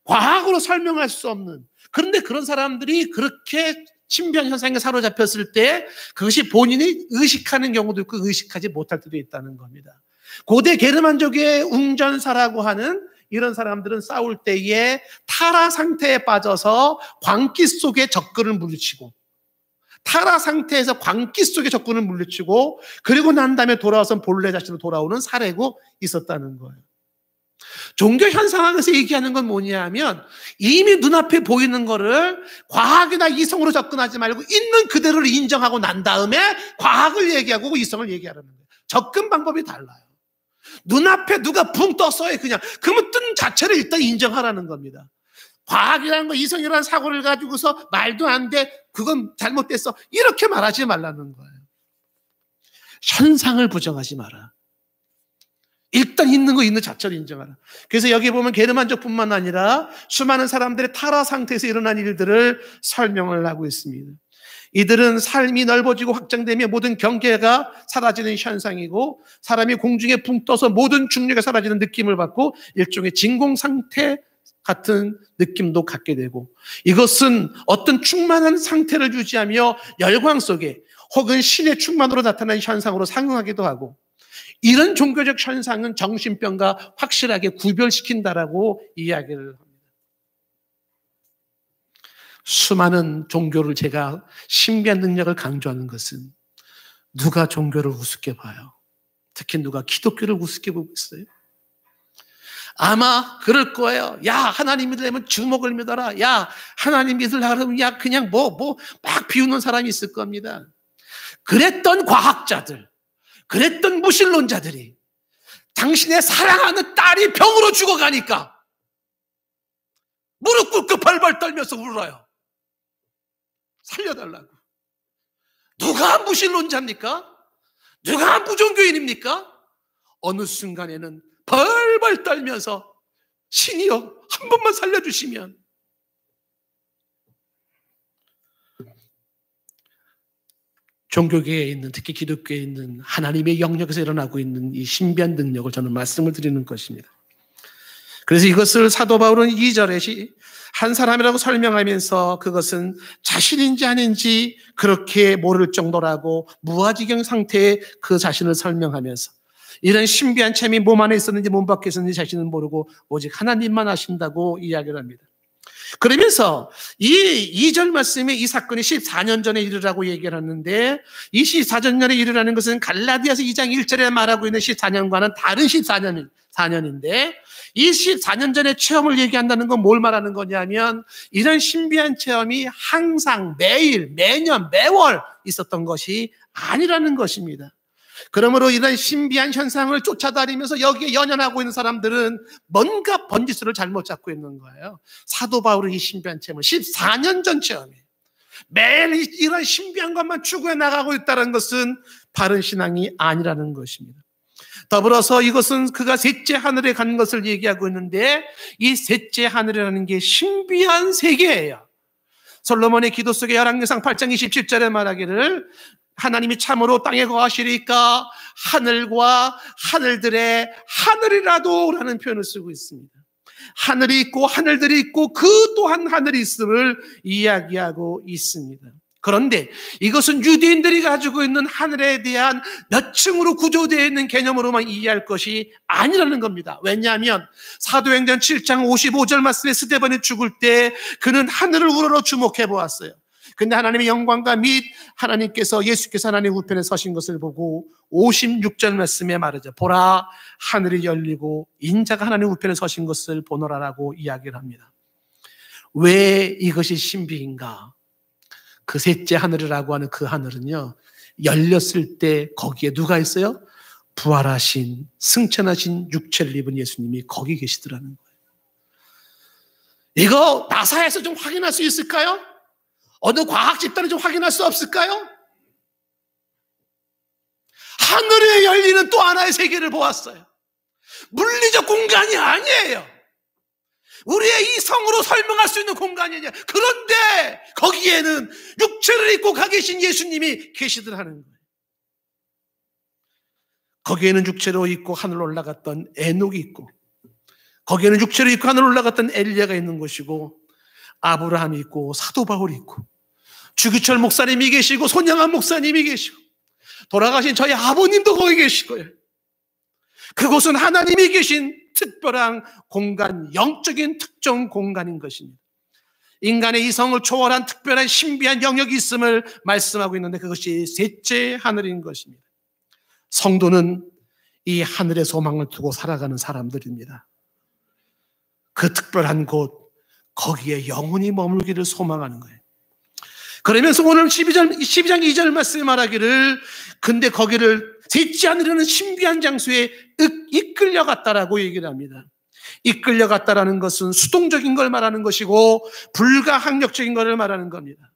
과학으로 설명할 수 없는. 그런데 그런 사람들이 그렇게 신비한 현상에 사로잡혔을 때 그것이 본인이 의식하는 경우도 있고 의식하지 못할 때도 있다는 겁니다. 고대 게르만족의 웅전사라고 하는 이런 사람들은 싸울 때에 타라 상태에 빠져서 광기 속에 적군을 물리치고 타라 상태에서 광기 속에 적군을 물리치고 그리고 난 다음에 돌아와서 본래 자신으로 돌아오는 사례고 있었다는 거예요. 종교 현상학에서 얘기하는 건 뭐냐 하면 이미 눈앞에 보이는 거를 과학이나 이성으로 접근하지 말고 있는 그대로를 인정하고 난 다음에 과학을 얘기하고 이성을 얘기하라는 거예요. 접근 방법이 달라요. 눈앞에 누가 붕 떴어요. 그냥 그러면 뜬 자체를 일단 인정하라는 겁니다. 과학이라는 거 이성이라는 사고를 가지고서 말도 안 돼. 그건 잘못됐어. 이렇게 말하지 말라는 거예요. 현상을 부정하지 마라. 일단 있는 거 있는 자체를 인정하라. 그래서 여기 보면 게르만족뿐만 아니라 수많은 사람들의 타라 상태에서 일어난 일들을 설명을 하고 있습니다. 이들은 삶이 넓어지고 확장되며 모든 경계가 사라지는 현상이고 사람이 공중에 붕 떠서 모든 중력이 사라지는 느낌을 받고 일종의 진공 상태 같은 느낌도 갖게 되고 이것은 어떤 충만한 상태를 유지하며 열광 속에 혹은 신의 충만으로 나타나는 현상으로 상응하기도 하고 이런 종교적 현상은 정신병과 확실하게 구별시킨다라고 이야기를 합니다. 수많은 종교를 제가 신비한 능력을 강조하는 것은 누가 종교를 우습게 봐요? 특히 누가 기독교를 우습게 보고 있어요? 아마 그럴 거예요. 야, 하나님 믿으려면 주먹을 믿어라. 야, 하나님 믿으려고 하면 야, 그냥 막 비우는 사람이 있을 겁니다. 그랬던 과학자들, 그랬던 무신론자들이 당신의 사랑하는 딸이 병으로 죽어가니까 무릎 꿇고 벌벌 떨면서 울어요. 살려달라고. 누가 무신론자입니까? 누가 무종교인입니까? 어느 순간에는 벌벌 떨면서 신이여 한 번만 살려주시면 종교계에 있는 특히 기독교에 있는 하나님의 영역에서 일어나고 있는 이 신비한 능력을 저는 말씀을 드리는 것입니다. 그래서 이것을 사도 바울은 2절에 한 사람이라고 설명하면서 그것은 자신인지 아닌지 그렇게 모를 정도라고 무아지경 상태의 그 자신을 설명하면서 이런 신비한 체험이 몸 안에 있었는지 몸 밖에 있었는지 자신은 모르고 오직 하나님만 아신다고 이야기를 합니다. 그러면서 이 2절 말씀에 이 사건이 14년 전에 일어나고 얘기를 하는데 이 14년 전에 일어나는 것은 갈라디아서 2장 1절에 말하고 있는 14년과는 다른 14년인데 이 14년 전의 체험을 얘기한다는 건 뭘 말하는 거냐면 이런 신비한 체험이 항상 매일 매년 매월 있었던 것이 아니라는 것입니다. 그러므로 이런 신비한 현상을 쫓아다니면서 여기에 연연하고 있는 사람들은 뭔가 번지수를 잘못 잡고 있는 거예요. 사도 바울의 이 신비한 체험은 14년 전 체험이에요. 매일 이런 신비한 것만 추구해 나가고 있다는 것은 바른 신앙이 아니라는 것입니다. 더불어서 이것은 그가 셋째 하늘에 간 것을 얘기하고 있는데 이 셋째 하늘이라는 게 신비한 세계예요. 솔로몬의 기도 속에 열왕기상 8장 27절에 말하기를 하나님이 참으로 땅에 거하시리까 하늘과 하늘들의 하늘이라도 라는 표현을 쓰고 있습니다. 하늘이 있고 하늘들이 있고 그 또한 하늘이 있음을 이야기하고 있습니다. 그런데 이것은 유대인들이 가지고 있는 하늘에 대한 몇 층으로 구조되어 있는 개념으로만 이해할 것이 아니라는 겁니다. 왜냐하면 사도행전 7장 55절 말씀에 스데반이 죽을 때 그는 하늘을 우러러 주목해 보았어요. 근데 하나님의 영광과 및 하나님께서 예수께서 하나님 우편에 서신 것을 보고 56절 말씀에 말하죠. 보라 하늘이 열리고 인자가 하나님 우편에 서신 것을 보노라라고 이야기를 합니다. 왜 이것이 신비인가? 그 셋째 하늘이라고 하는 그 하늘은요, 열렸을 때 거기에 누가 있어요? 부활하신, 승천하신 육체를 입은 예수님이 거기 계시더라는 거예요. 이거 나사에서 좀 확인할 수 있을까요? 어느 과학 집단이 좀 확인할 수 없을까요? 하늘에 열리는 또 하나의 세계를 보았어요. 물리적 공간이 아니에요. 우리의 이성으로 설명할 수 있는 공간이 아니에요. 그런데 거기에는 육체를 입고 가 계신 예수님이 계시더라는 거예요. 거기에는 육체로 입고 하늘로 올라갔던 에녹이 있고, 거기에는 육체로 입고 하늘로 올라갔던 엘리야가 있는 것이고, 아브라함이 있고, 사도 바울이 있고, 주기철 목사님이 계시고, 손양한 목사님이 계시고, 돌아가신 저희 아버님도 거기 계시고요. 그곳은 하나님이 계신 특별한 공간, 영적인 특정 공간인 것입니다. 인간의 이성을 초월한 특별한 신비한 영역이 있음을 말씀하고 있는데, 그것이 셋째 하늘인 것입니다. 성도는 이 하늘의 소망을 두고 살아가는 사람들입니다. 그 특별한 곳, 거기에 영원히 머물기를 소망하는 거예요. 그러면서 오늘 12장 2절 말씀에 말하기를, 근데 거기를 셋째 하늘에는 신비한 장소에 이끌려갔다라고 얘기를 합니다. 이끌려갔다라는 것은 수동적인 걸 말하는 것이고 불가항력적인 것을 말하는 겁니다.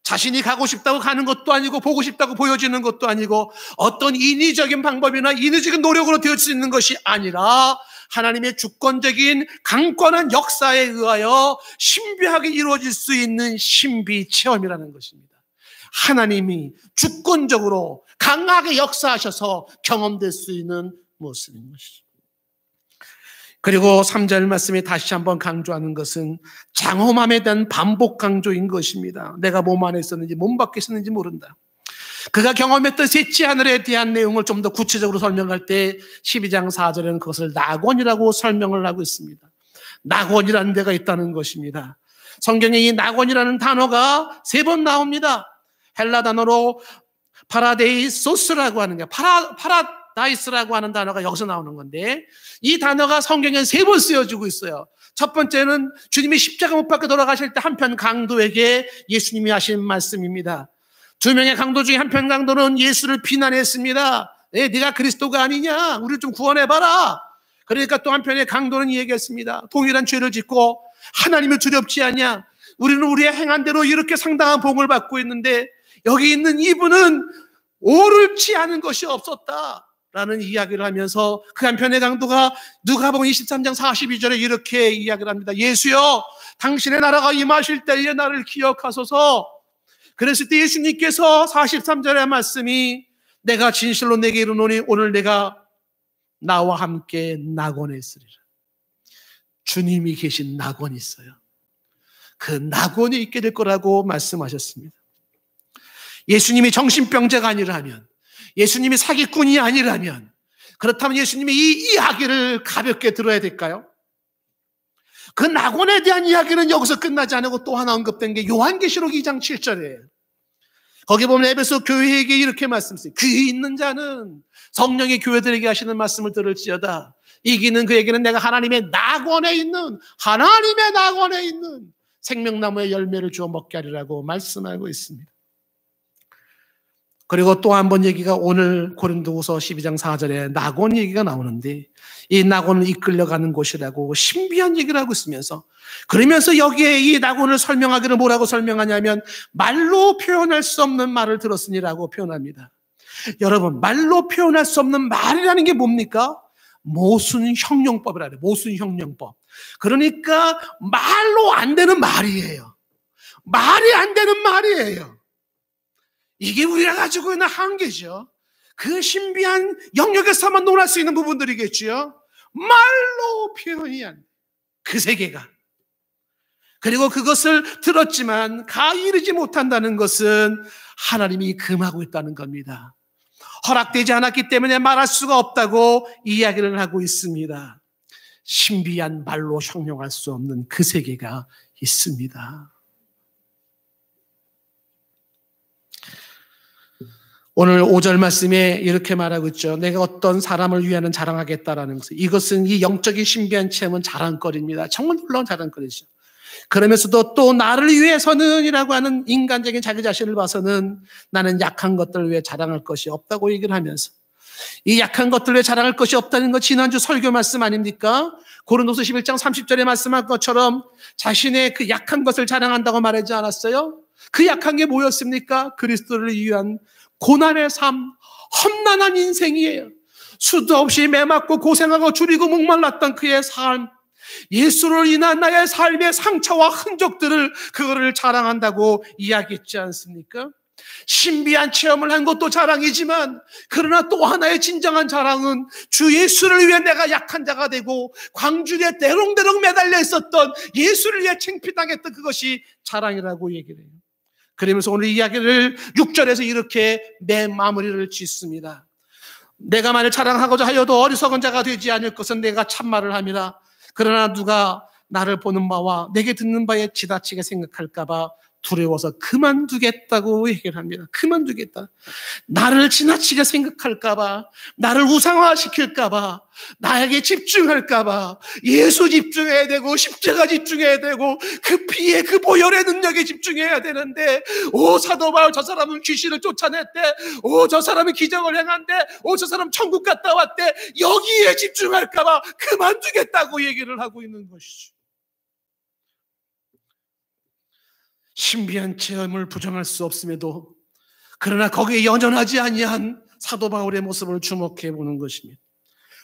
자신이 가고 싶다고 가는 것도 아니고 보고 싶다고 보여지는 것도 아니고 어떤 인위적인 방법이나 인위적인 노력으로 되어질 수 있는 것이 아니라 하나님의 주권적인 강권한 역사에 의하여 신비하게 이루어질 수 있는 신비 체험이라는 것입니다. 하나님이 주권적으로 강하게 역사하셔서 경험될 수 있는 모습인 것이죠. 그리고 3절 말씀에 다시 한번 강조하는 것은 장엄함에 대한 반복 강조인 것입니다. 내가 몸 안에 있었는지 몸 밖에 있었는지 모른다. 그가 경험했던 셋째 하늘에 대한 내용을 좀 더 구체적으로 설명할 때 12장 4절에는 그것을 낙원이라고 설명을 하고 있습니다. 낙원이라는 데가 있다는 것입니다. 성경에 이 낙원이라는 단어가 3번 나옵니다. 헬라 단어로 파라데이소스라고 하는 게 파라다이스라고 하는 단어가 여기서 나오는 건데, 이 단어가 성경에 3번 쓰여지고 있어요. 첫 번째는 주님이 십자가 못 박혀 돌아가실 때 한편 강도에게 예수님이 하신 말씀입니다. 2명의 강도 중에 한편 강도는 예수를 비난했습니다. 네가 그리스도가 아니냐, 우리를 좀 구원해봐라. 그러니까 또 한편의 강도는 얘기했습니다. 동일한 죄를 짓고 하나님을 두렵지 않냐, 우리는 우리의 행한 대로 이렇게 상당한 복을 받고 있는데 여기 있는 이분은 옳지 않은 것이 없었다 라는 이야기를 하면서 그 한편의 강도가 누가복음 23장 42절에 이렇게 이야기를 합니다. 예수여, 당신의 나라가 임하실 때에 나를 기억하소서. 그랬을 때 예수님께서 43절의 말씀이, 내가 진실로 내게 이르노니 오늘 내가 나와 함께 낙원에 있으리라. 주님이 계신 낙원이 있어요. 그 낙원에 있게 될 거라고 말씀하셨습니다. 예수님이 정신병자가 아니라면, 예수님이 사기꾼이 아니라면, 그렇다면 예수님이 이 이야기를 가볍게 들어야 될까요? 그 낙원에 대한 이야기는 여기서 끝나지 않고 또 하나 언급된 게 요한계시록 2장 7절이에요. 거기 보면 에베소 교회에게 이렇게 말씀하세요. 귀 있는 자는 성령의 교회들에게 하시는 말씀을 들을지어다. 이기는 그에게는 내가 하나님의 낙원에 있는 생명나무의 열매를 주어 먹게 하리라고 말씀하고 있습니다. 그리고 또 한 번 얘기가 오늘 고린도후서 12장 4절에 낙원 얘기가 나오는데, 이 낙원을 이끌려가는 곳이라고 신비한 얘기를 하고 있으면서, 그러면서 여기에 이 낙원을 설명하기를 뭐라고 설명하냐면 말로 표현할 수 없는 말을 들었으니라고 표현합니다. 여러분, 말로 표현할 수 없는 말이라는 게 뭡니까? 모순형용법이라 해요. 모순형용법. 그러니까 말로 안 되는 말이에요. 말이 안 되는 말이에요. 이게 우리가 가지고 있는 한계죠. 그 신비한 영역에서만 논할 수 있는 부분들이겠죠. 말로 표현이 안 돼. 그 세계가. 그리고 그것을 들었지만 가 이르지 못한다는 것은 하나님이 금하고 있다는 겁니다. 허락되지 않았기 때문에 말할 수가 없다고 이야기를 하고 있습니다. 신비한 말로 형용할 수 없는 그 세계가 있습니다. 오늘 5절 말씀에 이렇게 말하고 있죠. 내가 어떤 사람을 위하여 자랑하겠다라는 것은, 이것은 이 영적인 신비한 체험은 자랑거리입니다. 정말 놀라운 자랑거리죠. 그러면서도 또 나를 위해서는 이라고 하는 인간적인 자기 자신을 봐서는 나는 약한 것들을 위해 자랑할 것이 없다고 얘기를 하면서, 이 약한 것들을 위해 자랑할 것이 없다는 것 지난주 설교 말씀 아닙니까? 고린도서 11장 30절에 말씀한 것처럼 자신의 그 약한 것을 자랑한다고 말하지 않았어요? 그 약한 게 뭐였습니까? 그리스도를 위한 고난의 삶, 험난한 인생이에요. 수도 없이 매맞고 고생하고 줄이고 목말랐던 그의 삶, 예수를 인한 나의 삶의 상처와 흔적들을, 그거를 자랑한다고 이야기했지 않습니까? 신비한 체험을 한 것도 자랑이지만, 그러나 또 하나의 진정한 자랑은 주 예수를 위해 내가 약한 자가 되고 광주리에 대롱대롱 매달려 있었던 예수를 위해 창피당했던 그것이 자랑이라고 얘기를 해요. 그러면서 오늘 이야기를 6절에서 이렇게 마무리를 짓습니다. 내가 만일 자랑하고자 하여도 어리석은 자가 되지 않을 것은 내가 참말을 함이라. 그러나 누가 나를 보는 바와 내게 듣는 바에 지나치게 생각할까 봐 두려워서 그만두겠다고 얘기를 합니다. 그만두겠다. 나를 지나치게 생각할까 봐, 나를 우상화시킬까 봐, 나에게 집중할까 봐, 예수 집중해야 되고 십자가 집중해야 되고 그 피의 그 보혈의 능력에 집중해야 되는데, 오 사도 바울 저 사람은 귀신을 쫓아냈대, 오 저 사람은 기적을 행한대, 오 저 사람 천국 갔다 왔대, 여기에 집중할까 봐 그만두겠다고 얘기를 하고 있는 것이죠. 신비한 체험을 부정할 수 없음에도 그러나 거기에 연연하지 아니한 사도 바울의 모습을 주목해 보는 것입니다.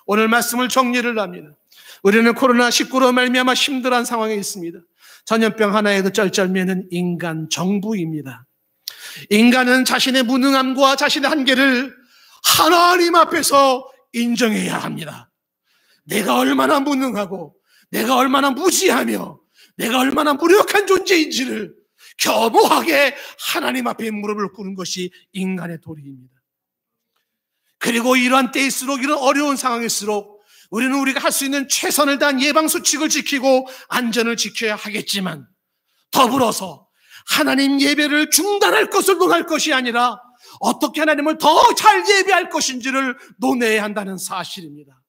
오늘 말씀을 정리를 합니다. 우리는 코로나19로 말미암아 힘들어한 상황에 있습니다. 전염병 하나에도 쩔쩔매는 인간 정부입니다. 인간은 자신의 무능함과 자신의 한계를 하나님 앞에서 인정해야 합니다. 내가 얼마나 무능하고 내가 얼마나 무지하며 내가 얼마나 무력한 존재인지를 겸허하게 하나님 앞에 무릎을 꿇는 것이 인간의 도리입니다. 그리고 이러한 때일수록, 이런 어려운 상황일수록 우리는 우리가 할 수 있는 최선을 다한 예방수칙을 지키고 안전을 지켜야 하겠지만, 더불어서 하나님 예배를 중단할 것을 논할 것이 아니라 어떻게 하나님을 더 잘 예배할 것인지를 논해야 한다는 사실입니다.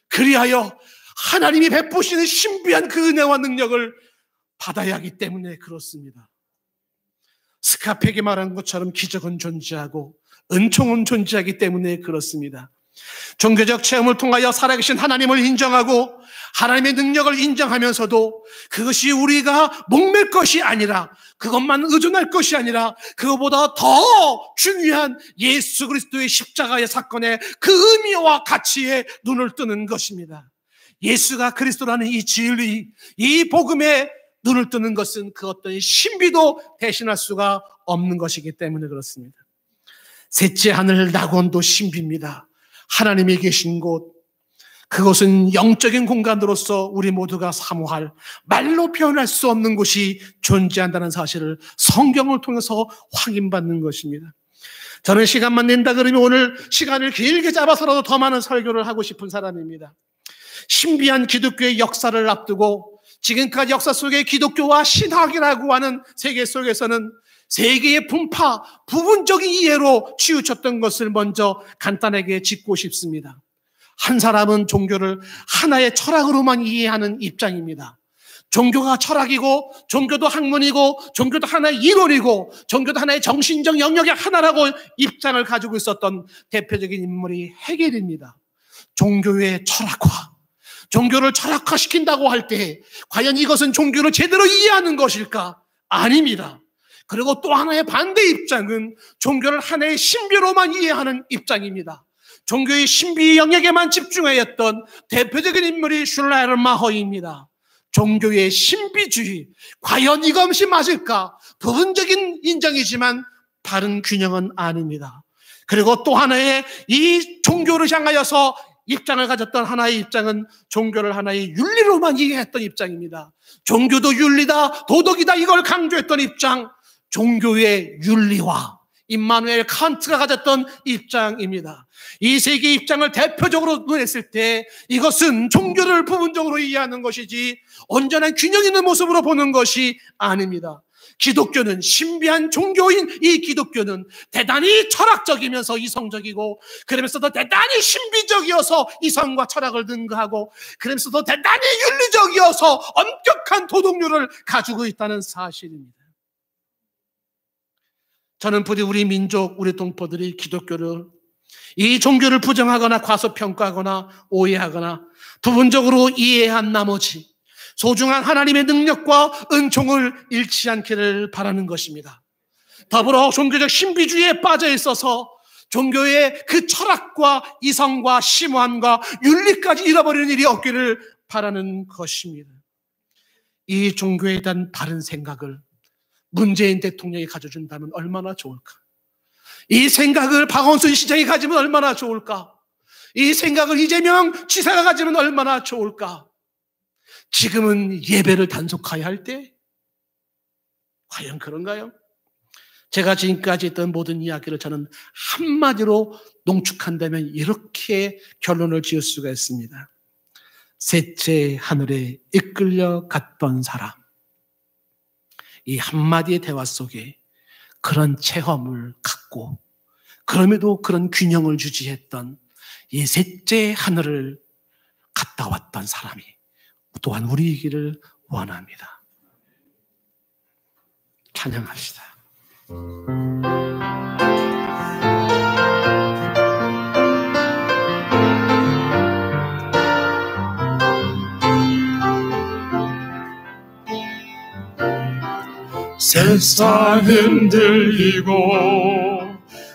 그리하여 하나님이 베푸시는 신비한 그 은혜와 능력을 받아야 하기 때문에 그렇습니다. 스카펙이 말한 것처럼 기적은 존재하고 은총은 존재하기 때문에 그렇습니다. 종교적 체험을 통하여 살아계신 하나님을 인정하고 하나님의 능력을 인정하면서도 그것이 우리가 목맬 것이 아니라, 그것만 의존할 것이 아니라 그것보다 더 중요한 예수 그리스도의 십자가의 사건의 그 의미와 가치에 눈을 뜨는 것입니다. 예수가 그리스도라는 이 진리, 이 복음에 눈을 뜨는 것은 그 어떤 신비도 대신할 수가 없는 것이기 때문에 그렇습니다. 셋째 하늘 낙원도 신비입니다. 하나님이 계신 곳, 그것은 영적인 공간으로서 우리 모두가 사모할, 말로 표현할 수 없는 곳이 존재한다는 사실을 성경을 통해서 확인받는 것입니다. 저는 시간만 낸다 그러면 오늘 시간을 길게 잡아서라도 더 많은 설교를 하고 싶은 사람입니다. 신비한 기독교의 역사를 앞두고 지금까지 역사 속에 기독교와 신학이라고 하는 세계 속에서는 세계의 분파, 부분적인 이해로 치우쳤던 것을 먼저 간단하게 짚고 싶습니다. 한 사람은 종교를 하나의 철학으로만 이해하는 입장입니다. 종교가 철학이고, 종교도 학문이고, 종교도 하나의 이론이고, 종교도 하나의 정신적 영역의 하나라고 입장을 가지고 있었던 대표적인 인물이 헤겔입니다. 종교의 철학화, 종교를 철학화시킨다고 할 때 과연 이것은 종교를 제대로 이해하는 것일까? 아닙니다. 그리고 또 하나의 반대 입장은 종교를 하나의 신비로만 이해하는 입장입니다. 종교의 신비 영역에만 집중하였던 대표적인 인물이 슐라이르마허입니다. 종교의 신비주의, 과연 이것이 맞을까? 부분적인 인정이지만 바른 균형은 아닙니다. 그리고 또 하나의 이 종교를 향하여서 입장을 가졌던 하나의 입장은 종교를 하나의 윤리로만 이해했던 입장입니다. 종교도 윤리다, 도덕이다, 이걸 강조했던 입장, 종교의 윤리와 임마누엘 칸트가 가졌던 입장입니다. 이 세 개의 입장을 대표적으로 논했을 때 이것은 종교를 부분적으로 이해하는 것이지 온전한 균형 있는 모습으로 보는 것이 아닙니다. 기독교는 신비한 종교인 이 기독교는 대단히 철학적이면서 이성적이고, 그러면서도 대단히 신비적이어서 이성과 철학을 능가하고, 그러면서도 대단히 윤리적이어서 엄격한 도덕률을 가지고 있다는 사실입니다. 저는 부디 우리 민족, 우리 동포들이 기독교를, 이 종교를 부정하거나 과소평가하거나 오해하거나 부분적으로 이해한 나머지 소중한 하나님의 능력과 은총을 잃지 않기를 바라는 것입니다. 더불어 종교적 신비주의에 빠져 있어서 종교의 그 철학과 이성과 심오함과 윤리까지 잃어버리는 일이 없기를 바라는 것입니다. 이 종교에 대한 바른 생각을 문재인 대통령이 가져준다면 얼마나 좋을까? 이 생각을 박원순 시장이 가지면 얼마나 좋을까? 이 생각을 이재명 지사가 가지면 얼마나 좋을까? 지금은 예배를 단속해야 할 때? 과연 그런가요? 제가 지금까지 했던 모든 이야기를 저는 한마디로 농축한다면 이렇게 결론을 지을 수가 있습니다. 셋째 하늘에 이끌려 갔던 사람. 이 한마디의 대화 속에 그런 체험을 갖고 그럼에도 그런 균형을 유지했던 이 셋째 하늘을 갔다 왔던 사람이 또한 우리이기를 원합니다. 찬양합시다. 세상 흔들리고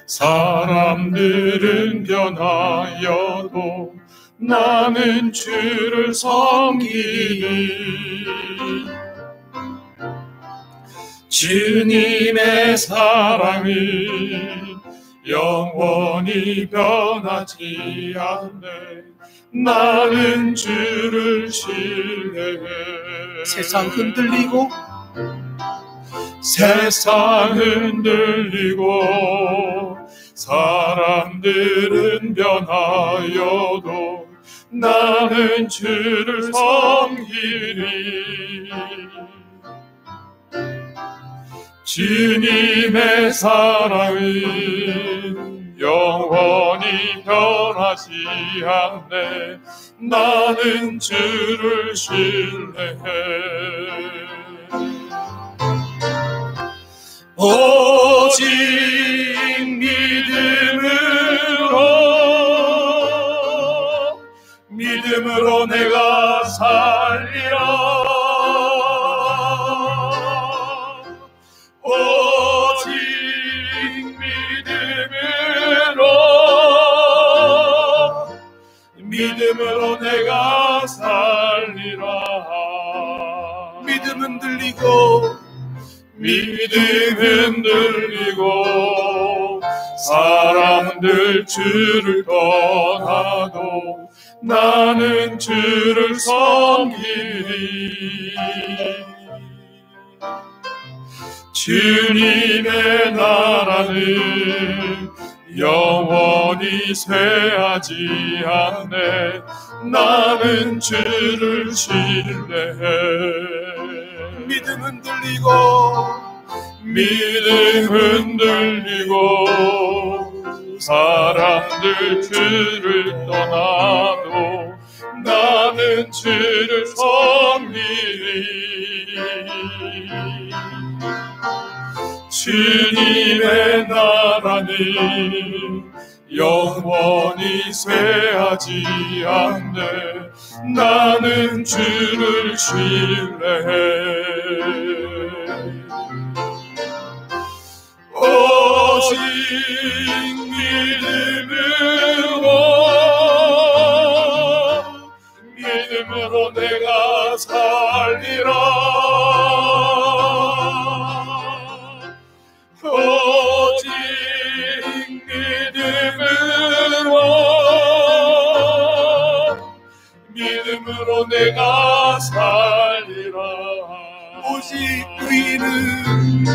사람들은 변하여도 나는 주를 섬기리. 주님의 사랑이 영원히 변하지 않네. 나는 주를 신뢰해. 세상 흔들리고 사람들은 변하여도 나는 주를 섬기리. 주님의 사랑은 영원히 변하지 않네. 나는 주를 신뢰해. 오직 믿음으로 내가 살리라. 오직 믿음으로 내가 살리라. 믿음 흔들리고 사람들 주를 떠나도 나는 주를 섬기리. 주님의 나라는 영원히 쇠하지 않네. 나는 주를 신뢰해. 믿음 흔들리고 사람들 주를 떠나도 나는 주를 섬기리. 주님의 나라는 영원히 쇠하지 않네. 나는 주를 신뢰해. 오직 믿음으로 내가 살리라. 오직 믿음으로 내가 살리라. 오직 의인은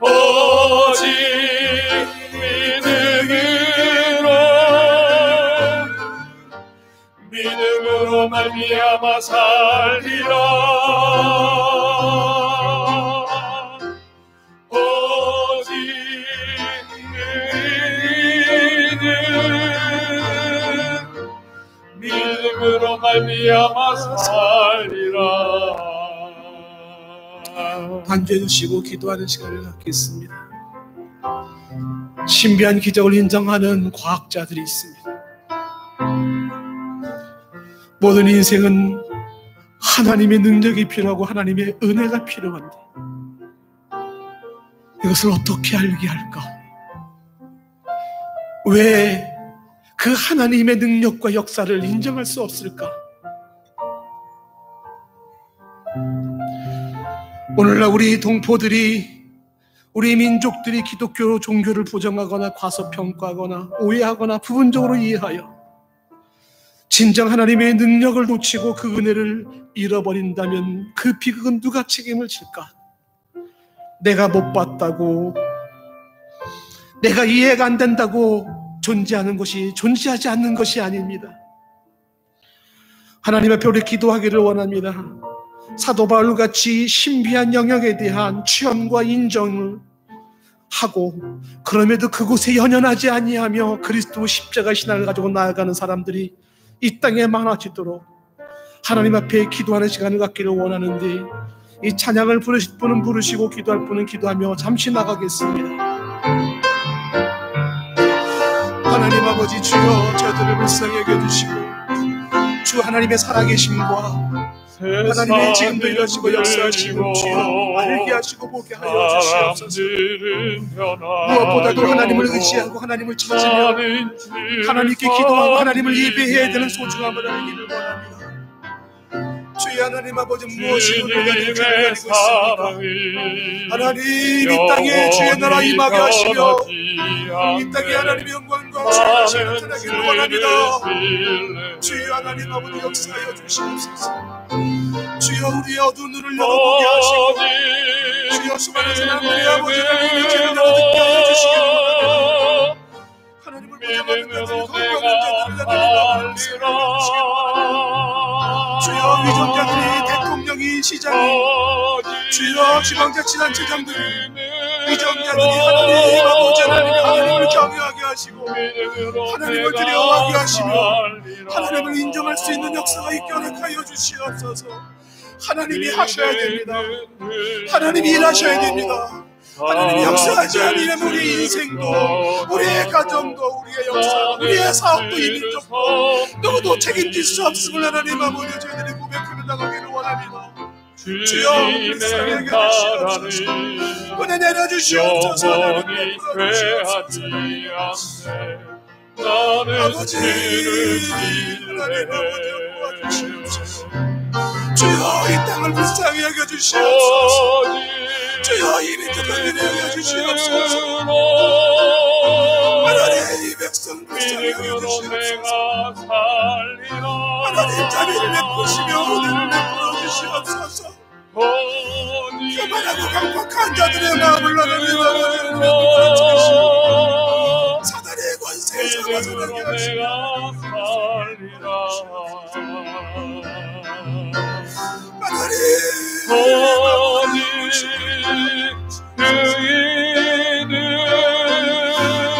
오직 믿음으로 말미암아 살리라. 믿음으로 말미암아 살리라. 반주해 주시고 기도하는 시간을 갖겠습니다. 신비한 기적을 인정하는 과학자들이 있습니다. 모든 인생은 하나님의 능력이 필요하고 하나님의 은혜가 필요한데 이것을 어떻게 알게 할까? 왜 그 하나님의 능력과 역사를 인정할 수 없을까? 오늘날 우리 동포들이, 우리 민족들이 기독교 종교를 부정하거나 과소평가하거나 오해하거나 부분적으로 이해하여 진정 하나님의 능력을 놓치고 그 은혜를 잃어버린다면 그 비극은 누가 책임을 질까? 내가 못 봤다고, 내가 이해가 안 된다고 존재하는 것이, 존재하지 않는 것이 아닙니다. 하나님 앞에 우리 기도하기를 원합니다. 사도 바울같이 신비한 영역에 대한 취함과 인정을 하고 그럼에도 그곳에 연연하지 아니하며 그리스도 십자가 신앙을 가지고 나아가는 사람들이 이 땅에 많아지도록 하나님 앞에 기도하는 시간을 갖기를 원하는데, 이 찬양을 부르실 분은 부르시고 기도할 분은 기도하며 잠시 나가겠습니다. 하나님 아버지, 주여 저들을 불쌍히 여겨주시고 주 하나님의 살아계심과 하나님의 지금도 일하시고 역사하시고 주여 알게 하시고 보게 하여 주시옵소서. 무엇보다도 하나님을 의지하고 하나님을 찾으며 하나님께 기도하고 하나님을 예배해야 되는 소중함을 알기를 원합니다. 주의 하나님 아버지, 무엇이든 우리가 기다리고 있습니다. 하나님, 이 땅에 주의 나라 임하게 하시며 이 땅에 하나님의 영광과 주의 나타나기를 원합니다. 주의 하나님 아버지, 역사하여 주시옵소서. 주여 우리의 어두운 눈을 열어보게 하시고 주여 수많은 사람들의 아버지를 우리의 죄를 듣게 하여 주시기를 원합니다. 하나님을 보자마는 자들을 거부하는 자들을 하나님 주시기를 원합니다. 주여 위정자들이, 대통령이, 시장이, 주여 지방자치단체장들이, 위정자들이 하나님 아버지 하나님을 경외하게 하시고 하나님을 두려워하게 하시며 하나님을 인정할 수 있는 역사가 있게 허락하여 주시옵소서. 하나님이 하셔야 됩니다. 하나님이 일하셔야 됩니다. 하나님이 역사하지 않으면 우리 인생도, 우리의 가정도, 우리의 역사, 우리의 사업도, 이 민족도 누구도 책임질 수 없음을 하나님 아버지 저희들이 고백하며 나가기를 원합니다. 주여 불쌍하게 하시옵소서. 은혜 내려주시옵소서. 하나님 베풀어주시옵소서. 아버지 하나님 아버지 도와주시옵소서. 주여 이 땅을 불쌍히 여겨주시옵소서. 주여 이 민족을 위해 여겨주시옵소서. 하나님 이 백성 불쌍히 여겨주시옵소서. 하나님 자비를 베푸시며 은혜를 베풀어 주시옵소서. 교만하고 강팍한 자들의 마음을 하나님 아버지 베풀어 주시옵소서. 사단의 권세에서 벗어나게 하시며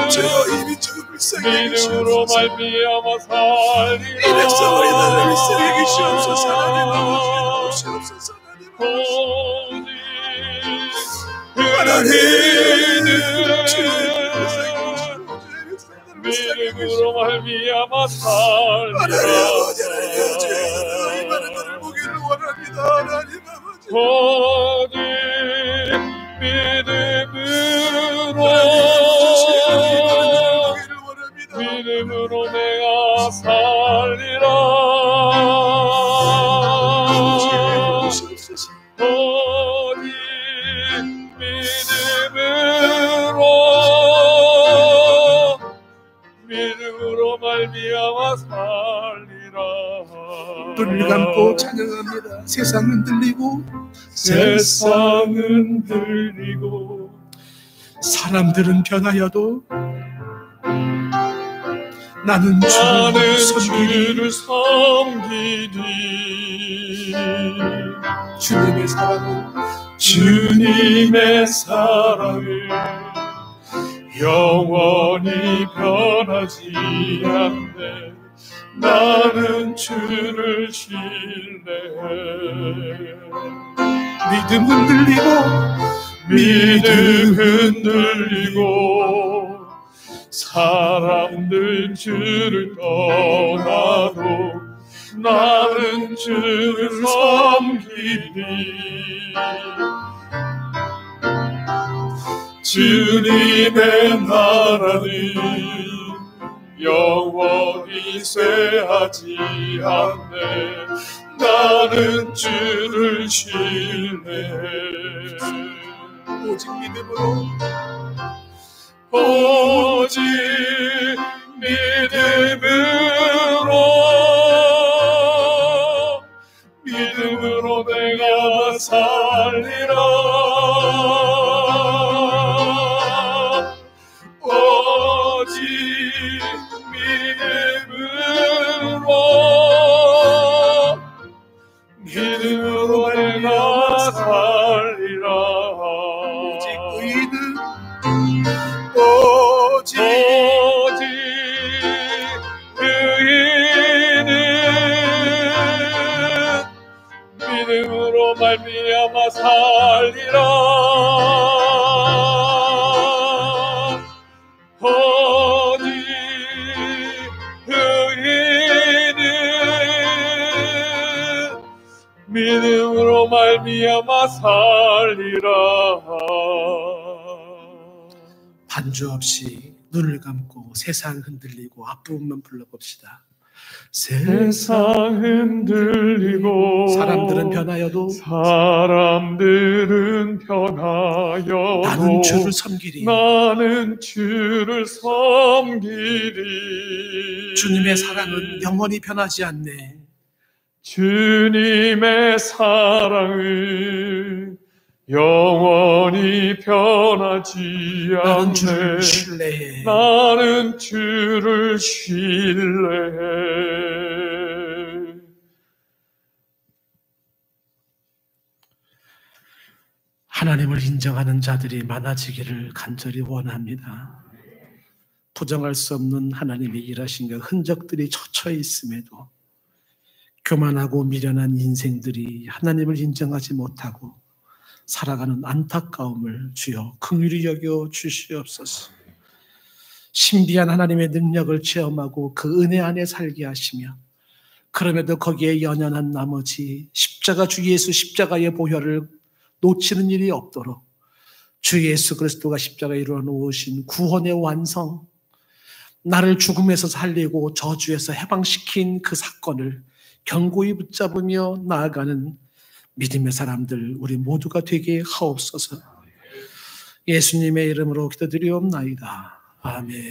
주여 이 민족을 불쌍히 여기시옵소서. 이 백성을 이달을 불쌍히 여기시옵소서. 하나님 아버지 도우시옵소서. 하나님 믿음으로 말미암아 살리라. 하나님 아버지 하나님 주여 이 많은 것을 보기를 원합니다. 하나님 아버지 믿음으로 내가 살리라. 믿음으로 말미암아 살리라. 눈을 감고 찬양합니다. 세상은 들리고 사람들은 변하여도 나는 주를 섬기리. 주님의 사랑은 영원히 변하지 않네. 나는 주를 신뢰해. 믿음 흔들리고 사람들 주를 떠나도 나는 주를 섬기리. 주님의 나라는 영원히 쇠하지 않네. 나는 주를 신뢰해. 오직 믿음으로 내가 살리라. 오직 믿음으로 내가 살리라. 오직 의인은 믿음으로 말미암아 살리라. 오직 의인은 믿음으로 말미암아 살리라. 반주 없이 눈을 감고 세상 흔들리고 앞부분만 불러봅시다. 세상 흔들리고 사람들은 변하여도 나는 주를 섬기리. 주님의 사랑은 영원히 변하지 않네. 주님의 사랑은 영원히 변하지 나는 주를 않네. 신뢰해. 나는 주를 신뢰해. 하나님을 인정하는 자들이 많아지기를 간절히 원합니다. 부정할 수 없는 하나님의 일하신 그 흔적들이 처쳐 있음에도 교만하고 미련한 인생들이 하나님을 인정하지 못하고 살아가는 안타까움을 주여 긍휼히 여겨 주시옵소서. 신비한 하나님의 능력을 체험하고 그 은혜 안에 살게 하시며 그럼에도 거기에 연연한 나머지 주 예수 십자가의 보혈을 놓치는 일이 없도록 주 예수 그리스도가 십자가에 이루어 놓으신 구원의 완성, 나를 죽음에서 살리고 저주에서 해방시킨 그 사건을 견고히 붙잡으며 나아가는 믿음의 사람들 우리 모두가 되게 하옵소서. 예수님의 이름으로 기도드리옵나이다. 아멘.